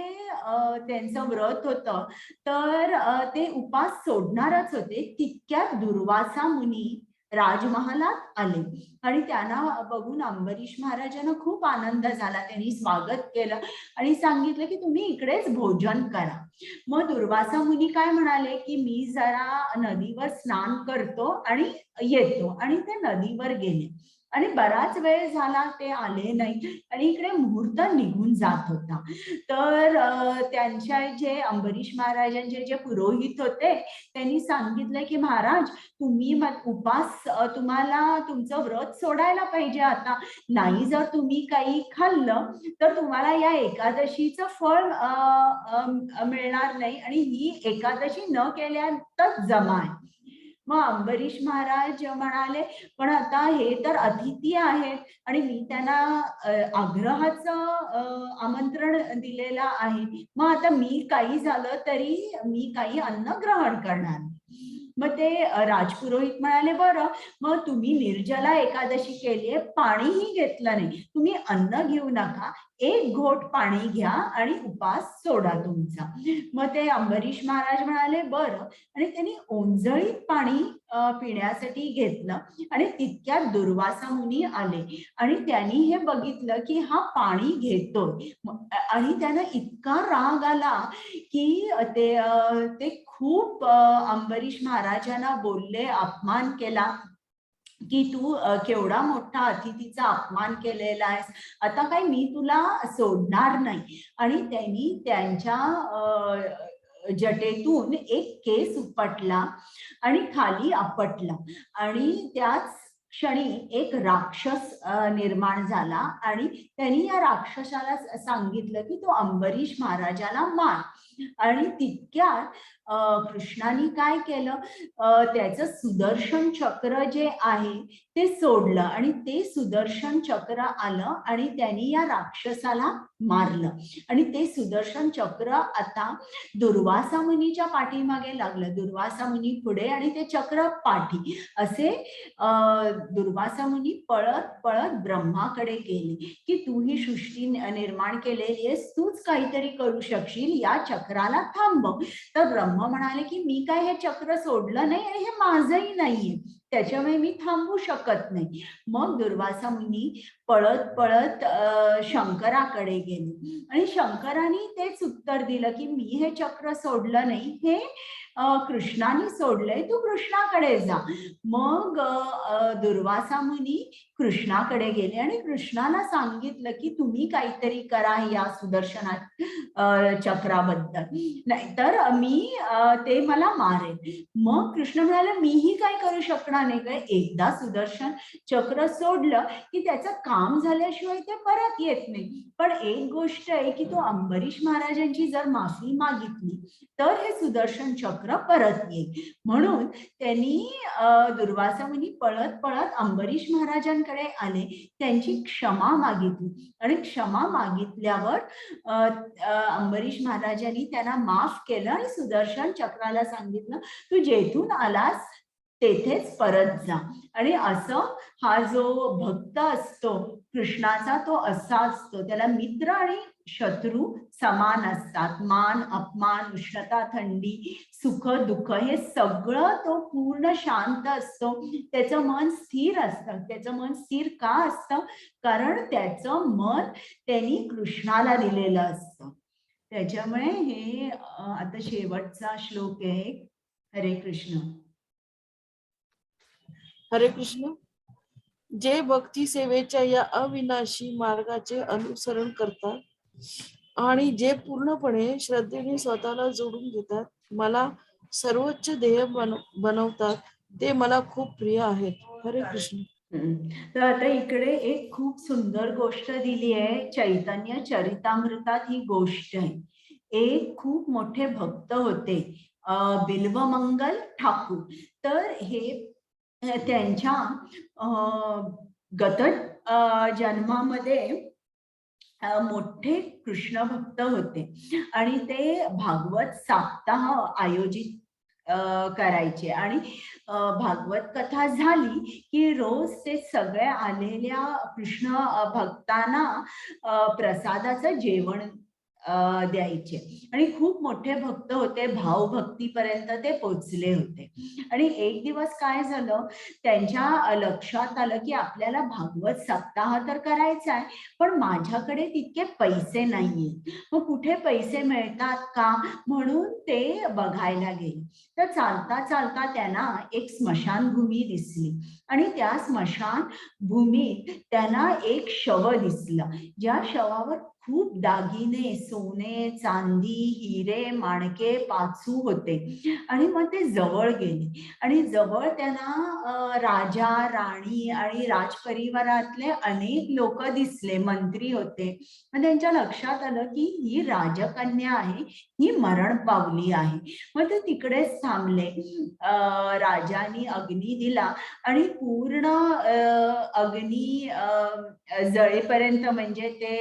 त्यांचं व्रत होतं, तर ते उपास सोडणारच होते. तितक्यात दुर्वासा मुनी राजमहालात आले आणि त्यांना बघून अंबरीश महाराजांना खूप आनंद झाला. त्यांनी स्वागत केलं आणि सांगितलं की तुम्ही इकडेच भोजन करा. मग दुर्वासा मुनी काय म्हणाले की मी जरा नदीवर स्नान करतो आणि येतो. आणि ते नदीवर गेले आणि बराच वेळ झाला ते आले नाही आणि इकडे मुहूर्त निघून जात होता. तर त्यांच्या जे अंबरीश महाराजांचे जे पुरोहित होते त्यांनी सांगितलं की महाराज तुम्ही उपास तुम्हाला तुमचं व्रत सोडायला पाहिजे आता. नाही जर तुम्ही काही खाल्लं तर तुम्हाला या एकादशीचं फळ मिळणार नाही आणि ही एकादशी न केल्यातच जमा आहे. मग अंबरीश महाराज म्हणाले पण आता हे तर अतिथी आहेत आणि मी त्यांना आग्रहाचं आमंत्रण दिलेलं आहे. मग आता मी काही झालं तरी मी काही अन्न ग्रहण करणार. मग ते राजपुरोहित म्हणाले बरं मग तुम्ही निर्जला एकादशी केलीये, पाणीही घेतलं नाही, तुम्ही अन्न घेऊ नका, एक घोट पाणी घ्या आणि उपास सोडा तुमचा. मग ते अंबरीश महाराज म्हणाले बरं आणि त्यांनी ओंजळीत पाणी पिण्यासाठी घेतलं आणि तितक्यात दुर्वासा मुनी आले आणि त्यांनी हे बघितलं की हा पाणी घेतोय आणि त्यांना इतका राग आला की ते खूप अंबरीश महाराजांना बोलले, अपमान केला की तू केवढा मोठा अतिथीचा अपमान केलेला आहेस, आता काय मी तुला सोडणार नाही. आणि त्यांनी त्यांच्या जटेतून एक केस उपटला आणि खाली आपटला आणि त्याच क्षणी एक राक्षस निर्माण झाला आणि त्यांनी या राक्षसाला सांगितलं की तो अंबरीश महाराजाला मार. आणि तितक्यात कृष्णाने काय केलं, त्याचं सुदर्शन चक्र जे आहे ते सोडलं आणि ते सुदर्शन चक्र आलं आणि त्यांनी या राक्षसाला मारलं. आणि ते सुदर्शन चक्र आता दुर्वासा मुनीच्या पाठीमागे लागलं. दुर्वासा मुनी पुढे आणि ते चक्र पाठी. असे दुर्वासा मुनी पळत पळत ब्रह्माकडे गेले की तू ही सृष्टी निर्माण केलेली आहेस, तूच काहीतरी करू शकशील, या चक्राला थांबव. तर ब्रह्म म्हणाले की मी काय हे चक्र सोडलं नाही आणि हे माझंही नाहीये, त्याच्यामुळे मी थांबू शकत नाही. मग दुर्वासा मुनी पळत पळत शंकराकडे गेले आणि शंकराने तेच उत्तर दिलं की मी हे चक्र सोडलं नाही, हे कृष्णाने सोडलंय, तू कृष्णाकडे जा. मग दुर्वासा मुनी कृष्णाकडे गेले आणि कृष्णाला सांगितलं की तुम्ही काहीतरी करा या सुदर्शना चक्राबद्दल, नाहीतर मी ते मला मारेल. मग कृष्ण म्हणाले मीही काय करू शकणार नाही, काय एकदा सुदर्शन चक्र सोडलं की त्याचं काम झाल्याशिवाय ते परत येत नाही. पण एक गोष्ट आहे की तो अंबरीश महाराजांची जर माफी मागितली तर हे सुदर्शन चक्र परत येईल. म्हणून त्यांनी दुर्वासा मुनी पळत पळत अंबरीश महाराजांकडे आले, त्यांची क्षमा मागितली आणि क्षमा मागितल्यावर अंबरीश महाराजांनी त्यांना माफ केलं आणि सुदर्शन चक्राला सांगितलं तू जेथून आलास तेथेच परत जा. आणि असं हा जो भक्त असतो कृष्णाचा तो असा असतो, त्याला मित्र आणि शत्रू समान असतात. मान अपमान, उष्णता थंडी, सुख दुःख हे सगळं तो पूर्ण शांत असतो, त्याचं मन स्थिर असतं. त्याचं मन स्थिर का असतं, कारण त्याचं मन त्यांनी कृष्णाला दिलेलं असतं. त्याच्यामुळे हे आता शेवटचा श्लोक आहे. हरे कृष्ण. हरे कृष्ण. जे भक्ती सेवेच्या या अविनाशी मार्गाचे अनुसरण करतात आणि जे पूर्णपणे श्रद्धेने स्वतःला जोडून घेतात, मला सर्वोच्च ध्येय बनवतात, ते मला खूप प्रिय आहेत. हरे कृष्ण. तर आता इकडे एक खूप सुंदर गोष्ट दिली आहे. चैतन्य चरितामृतात ही गोष्ट आहे. एक खूप मोठे भक्त होते, बिल्वमंगल ठाकूर. तर हे त्यांच्या गत जन्मामध्ये मोठे कृष्ण भक्त होते आणि ते भागवत सप्ताह आयोजित करायचे आणि भागवत कथा झाली की रोज ते सगळे आलेल्या कृष्ण भक्तांना प्रसादाचं जेवण द्यायचे आणि खूप मोठे भक्त होते, भावभक्तीपर्यंत ते पोचले होते. आणि एक दिवस काय झालं, त्यांच्या लक्षात आलं की आपल्याला भागवत सप्ताह तर करायचा आहे, पण माझ्याकडे तितके पैसे नाहीये, मग कुठे पैसे मिळतात का म्हणून ते बघायला गेले. तर चालता चालता त्यांना एक स्मशानभूमी दिसली आणि त्या स्मशानभूमीत त्यांना एक शव दिसलं, ज्या शवावर खूप दागिने, सोने, चांदी, हिरे, माणके, पाचू होते. आणि मग ते जवळ गेले आणि जवळ त्यांना राजा, राणी आणि राजपरिवारातले अनेक लोक दिसले, मंत्री होते. मग त्यांच्या लक्षात आलं की ही राजकन्या आहे, ही मरण पावली आहे. मग ते तिकडेच थांबले. राजाने अग्नी दिला आणि पूर्ण अग्नी जळेपर्यंत, म्हणजे ते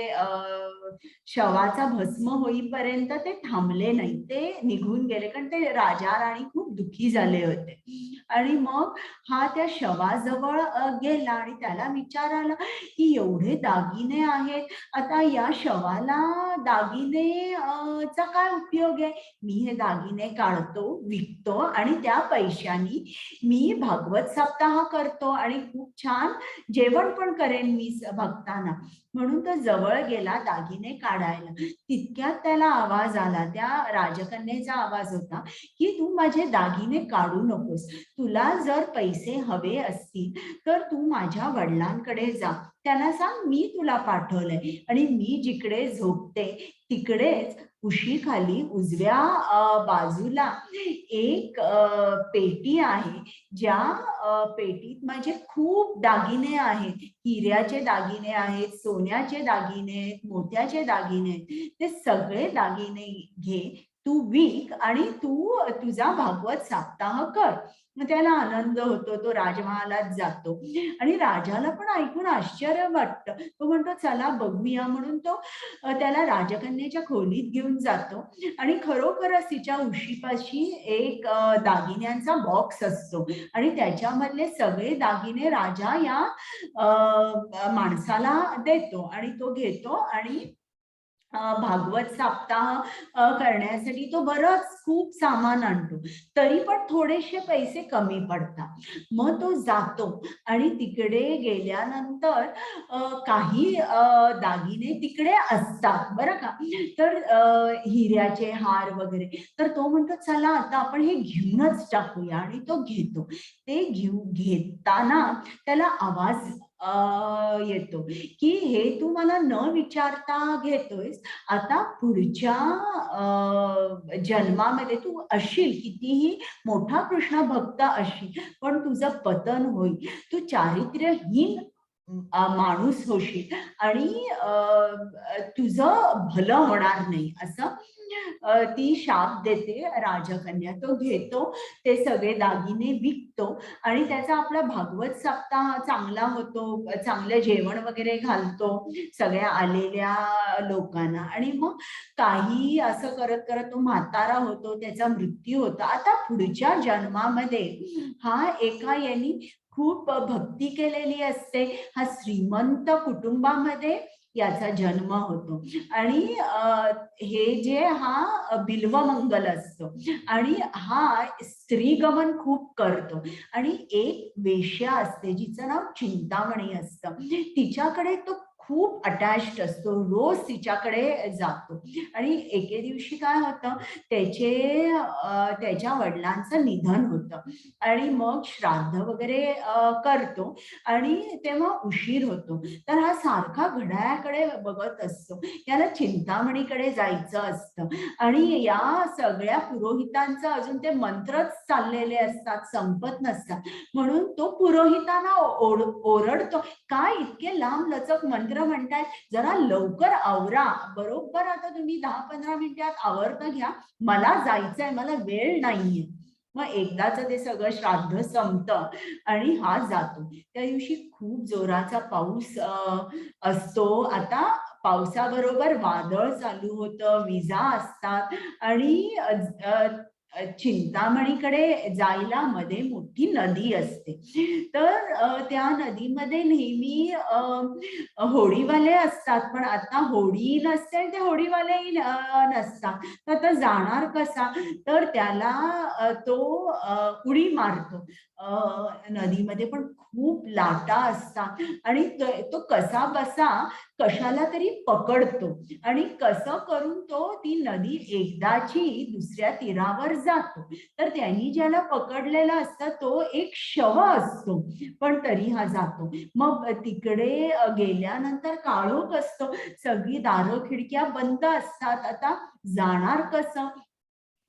शवाचा भस्म होईपर्यंत ते थांबले नाही, ते निघून गेले, कारण ते राजा राणी खूप दुःखी झाले होते. आणि मग हा त्या शवाजवळ गेला आणि त्याला विचार आला की एवढे दागिने आहेत, आता या शवाला दागिने चा काय उपयोग आहे, मी हे दागिने काढतो, विकतो आणि त्या पैशानी मी भागवत सप्ताह करतो आणि खूप छान जेवण पण करेन मी भक्तांना. म्हणून तो जवळ गेला दागिने काढायला. तितक्यात त्याला आवाज आला, त्या राजकन्येचा आवाज होता की तू माझे दागिने काढू नकोस, तुला जर पैसे हवे असतील तर तू माझ्या वडिलांकडे जा, त्यांना सांग मी तुला पाठवलंय आणि मी जिकडे झोपते तिकडेच उशीखाली उजव्या बाजूला एक पेटी आहे, ज्या पेटीत माझे खूप दागिने आहेत, हिऱ्याचे दागिने आहेत, सोन्याचे दागिने आहेत, मोत्याचे दागिने आहेत, ते सगळे दागिने घे, तू विक आणि तू तुझा भागवत सप्ताह कर. मग त्याला आनंद होतो, तो राजमहालात जातो आणि राजाला पण ऐकून आश्चर्य वाटतं. तो म्हणतो चला बघूया, म्हणून तो त्याला राजकन्येच्या खोलीत घेऊन जातो आणि खरोखरच तिच्या उशीपाशी एक दागिन्यांचा बॉक्स असतो आणि त्याच्यामधले सगळे दागिने राजा या माणसाला देतो आणि तो घेतो आणि भागवत सप्ताह करण्यासाठी तो बरंच खूप सामान आणतो, तरी पण थोडेसे पैसे कमी पडतात. मग तो जातो आणि तिकडे गेल्यानंतर काही दागिने तिकडे असतात बरं का, तर हिऱ्याचे हार वगैरे. तर तो म्हणतो चला आता आपण हे घेऊनच टाकूया आणि तो घेतो. ते घेताना त्याला आवाज येतो की हे तू मला न विचारता घेतोयस, आता पुढच्या जन्मामध्ये तू असशील कितीही मोठा कृष्ण भक्त असशील, पण तुझं पतन होईल, तू चारित्र्यहीन माणूस होशील आणि तुझं भलं होणार नाही, असं ती शाप देते राजकन्या. तो घेतो, ते सगळे दागिने विकतो आणि त्याचा आपला भागवत सप्ताह चांगला होतो, चांगलं जेवण वगैरे घालतो सगळ्या आलेल्या लोकांना. आणि मग काही असं करत करत तो म्हातारा होतो, त्याचा मृत्यू होतो. आता पुढच्या जन्मामध्ये हा एका यांनी खूप भक्ती केलेली असते, हा श्रीमंत कुटुंबामध्ये याचा जन्म होतो आणि हे जे हा बिल्वमंगल असतो आणि हा स्त्रीगमन खूप करतो आणि एक वेश्या असते जिचं नाव चिंतामणी असतं, तिच्याकडे तो खूप अटॅच्ड असतो, रोज तिच्याकडे जातो. आणि एके दिवशी काय होतं, त्याच्या वडिलांचं निधन होतं आणि मग श्राद्ध वगैरे करतो आणि तेव्हा उशीर होतो. तर हा सारखा घड्याळाकडे बघत असतो. याला चिंतामणीकडे जायचं असतं आणि या सगळ्या पुरोहितांचं अजून ते मंत्रच चाललेले असतात, संपत नसतात. म्हणून तो पुरोहितांना ओरडतो, काय इतके लांब लचक मंत्र म्हणताय, जरा लवकर आवरा. बरोबर आता तुम्ही 10-15 मिनिटात आवर्त घ्या, मला जायचंय, मला वेळ नाहीये. मग एकदाच ते सगळं श्राद्ध संपतं आणि हा जातो. त्या दिवशी खूप जोराचा पाऊस असतो. आता पावसाबरोबर वादळ चालू होतं, विजा असतात आणि चिंतामणीकडे जायला मध्ये मोठी नदी असते. तर त्या नदीमध्ये नेहमी होडीवाले असतात, पण आता होडी नसते, ते होडीवालेही नसतात. तर आता जाणार कसा, तर त्याला तो उडी मारतो. नदीमध्ये पण खूप लाटा असतात आणि तो कसा बसा कशाला तरी पकडतो आणि कसं करून तो ती नदी एकदाची दुसऱ्या तीरावर जातो. तर त्यांनी ज्याला पकडलेला असतं तो एक शव असतो, पण तरी हा जातो. मग तिकडे गेल्यानंतर काळोख असतो, सगळी दारं खिडक्या बंद असतात. आता जाणार कसं,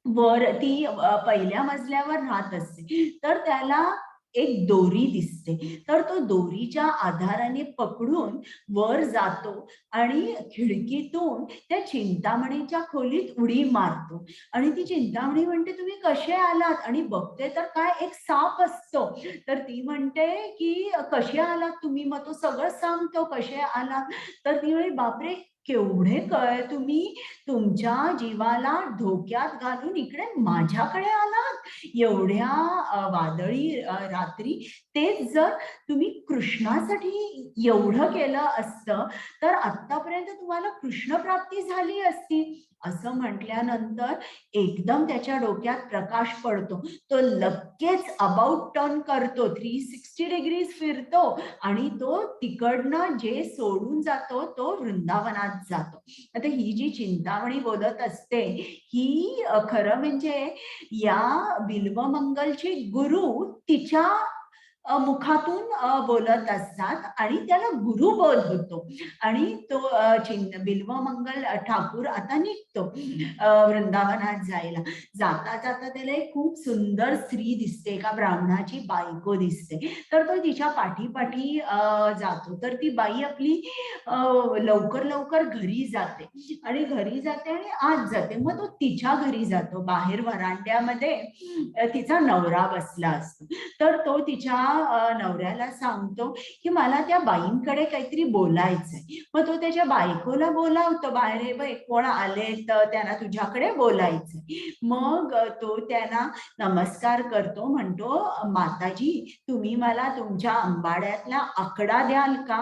वर ती पहिल्या मजल्यावर राहत असते. तर त्याला एक दोरी दिसते, तर तो दोरीच्या आधाराने पकडून वर जातो आणि खिडकीतून त्या चिंतामणीच्या खोलीत उडी मारतो. आणि ती चिंतामणी म्हणते, तुम्ही कसे आलात? आणि बघते तर काय, एक साप असतो. तर ती म्हणते की कसे आलात तुम्ही? मग तो सगळं सांगतो कसे आलात. तर ती म्हणे, बापरे, केवढे तुम्ही तुमच्या जीवाला धोक्यात घालून इकडे माझ्याकडे आलात एवढ्या वादळी रात्री. तेच जर तुम्ही कृष्णासाठी एवढं केलं असतं तर आतापर्यंत तुम्हाला कृष्ण प्राप्ती झाली असती. असं म्हटल्यानंतर एकदम त्याच्या डोक्यात प्रकाश पडतो. तो लगेच अबाउट टर्न करतो, 360 डिग्रीज फिरतो आणि तो तिकडनं जे सोडून जातो तो वृंदावनात जातो. आता ही जी चिंतामणी बोलत असते ही खरं म्हणजे या बिल्वमंगलचे गुरु तिच्या मुखातून बोलत असतात आणि त्याला गुरुबोध होतो. आणि तो बिल्वमंगल ठाकूर आता निघतो वृंदावनात जायला. जाता जाता त्याला एक खूप सुंदर स्त्री दिसते, एका ब्राह्मणाची बायको दिसते. तर तो तिच्या पाठीपाठी जातो. तर ती बाई आपली लवकर लवकर घरी जाते आणि घरी जाते आणि आत जाते. मग तो तिच्या घरी जातो. बाहेर व्हरांड्यामध्ये तिचा नवरा बसला असतो. तर तो तिच्या नवऱ्याला सांगतो की मला त्या बाईंकडे काहीतरी बोलायचंय. मग तो त्याच्या बायकोला बोलावतो बाहेर, बाई कोण आले तर त्यांना तुझ्याकडे बोलायचंय. मग तो त्यांना नमस्कार करतो, म्हणतो, माताजी तुम्ही मला तुमच्या अंबाड्यातला आकडा द्याल का?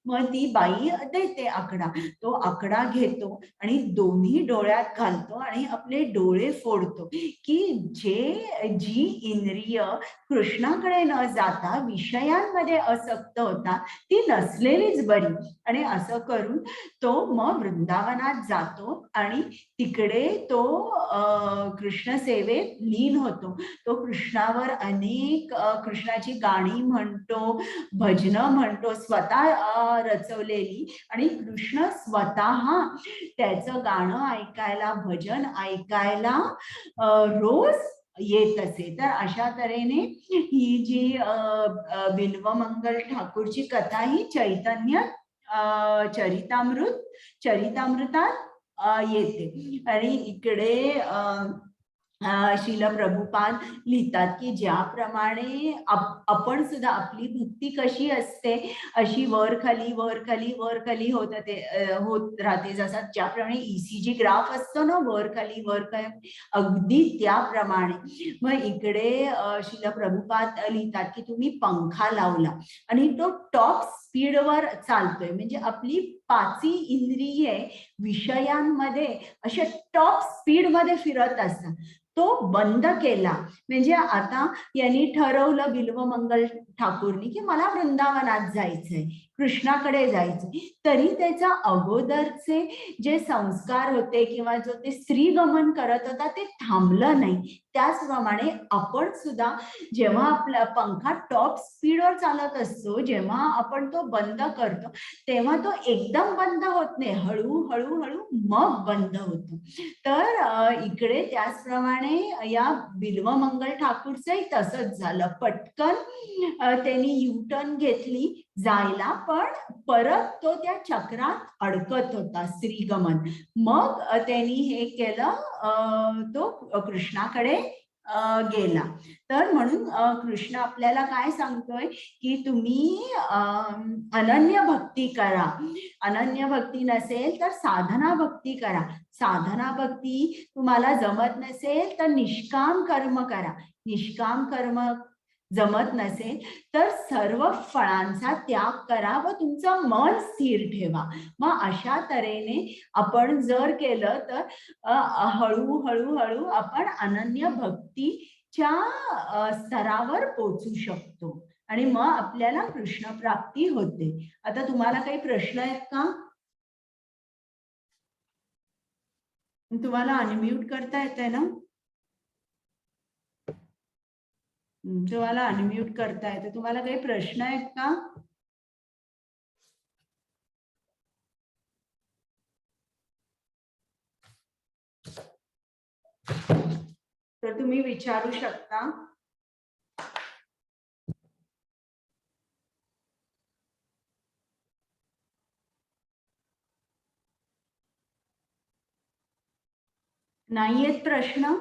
मग ती बाई देते आकडा. तो आकडा घेतो आणि दोन्ही डोळ्यात घालतो आणि आपले डोळे फोडतो की जी इंद्रिय कृष्णाकडे न जाता विषयांमध्ये आसक्त होता ती नसलेलीच बरी. आणि असं करून तो मग वृंदावनात जातो आणि तिकडे तो कृष्ण सेवेत लीन होतो. तो कृष्णावर अनेक कृष्णाची गाणी म्हणतो, भजनं म्हणतो, स्वतः रचवलेली. आणि कृष्ण स्वतः त्याचं गाणं ऐकायला, भजन ऐकायला रोज येत असे. तर अशा तऱ्हेने ही जी बिल्वमंगल ठाकूरची कथा ही चैतन्य चरितामृतात येते. आणि इकडे श्रील प्रभुपाद लिहितात की ज्याप्रमाणे आपण सुद्धा आपली भक्ती कशी असते अशी वर खाली वर खाली वर खाली होत राहते. जसा ज्याप्रमाणे ECG ग्राफ असतो ना, वर खाली अगदी त्याप्रमाणे. मग इकडे श्रील प्रभुपाद लिहितात की तुम्ही पंखा लावला आणि तो टॉप स्पीडवर चालतोय, म्हणजे आपली पाची इंद्रिये विषयांमध्ये अशा टॉप स्पीड मध्ये फिरत असतात. तो बंद केला म्हणजे आता यांनी ठरवलं बिल्वमंगल ठाकूरनी की मला वृंदावनात जायचंय, कृष्णाकडे जायचे, तरी त्याच्या अगोदरचे जे संस्कार होते किंवा जो ते स्त्रीगमन करत होता ते थांबलं नाही. त्याचप्रमाणे आपण सुद्धा जेव्हा आपला पंखा टॉप स्पीडवर चालत असतो, जेव्हा आपण तो बंद करतो तेव्हा तो एकदम बंद होत नाही, हळूहळू मग बंद होतो. तर इकडे त्याचप्रमाणे या बिल्वमंगल ठाकूरचंही तसंच झालं. पटकन त्यांनी युटर्न घेतली जायला, पण परत तो त्या चक्रात अडकत होता स्त्रीगमन. मग त्यांनी हे केलं, तो कृष्णाकडे गेला. तर म्हणून कृष्ण आपल्याला काय सांगतोय की तुम्ही अनन्य भक्ती करा. अनन्य भक्ती नसेल तर साधना भक्ती करा. साधना भक्ती तुम्हाला जमत नसेल तर निष्काम कर्म करा. निष्काम कर्म जमत नसेल तर सर्व फळांचा त्याग करा व तुमचं मन स्थिर ठेवा. मग अशा तऱ्हेने आपण जर केलं तर हळूहळू आपण अनन्य भक्तीच्या स्तरावर पोहोचू शकतो आणि मग आपल्याला कृष्ण प्राप्ती होते. आता तुम्हाला काही प्रश्न आहेत का? तुम्हाला अनम्यूट करता येतंय ना? तुम्हाला अनम्यूट करता येते. तुम्हाला काही प्रश्न आहेत का? तर तुम्ही विचारू शकता. नाहीयेत प्रश्न?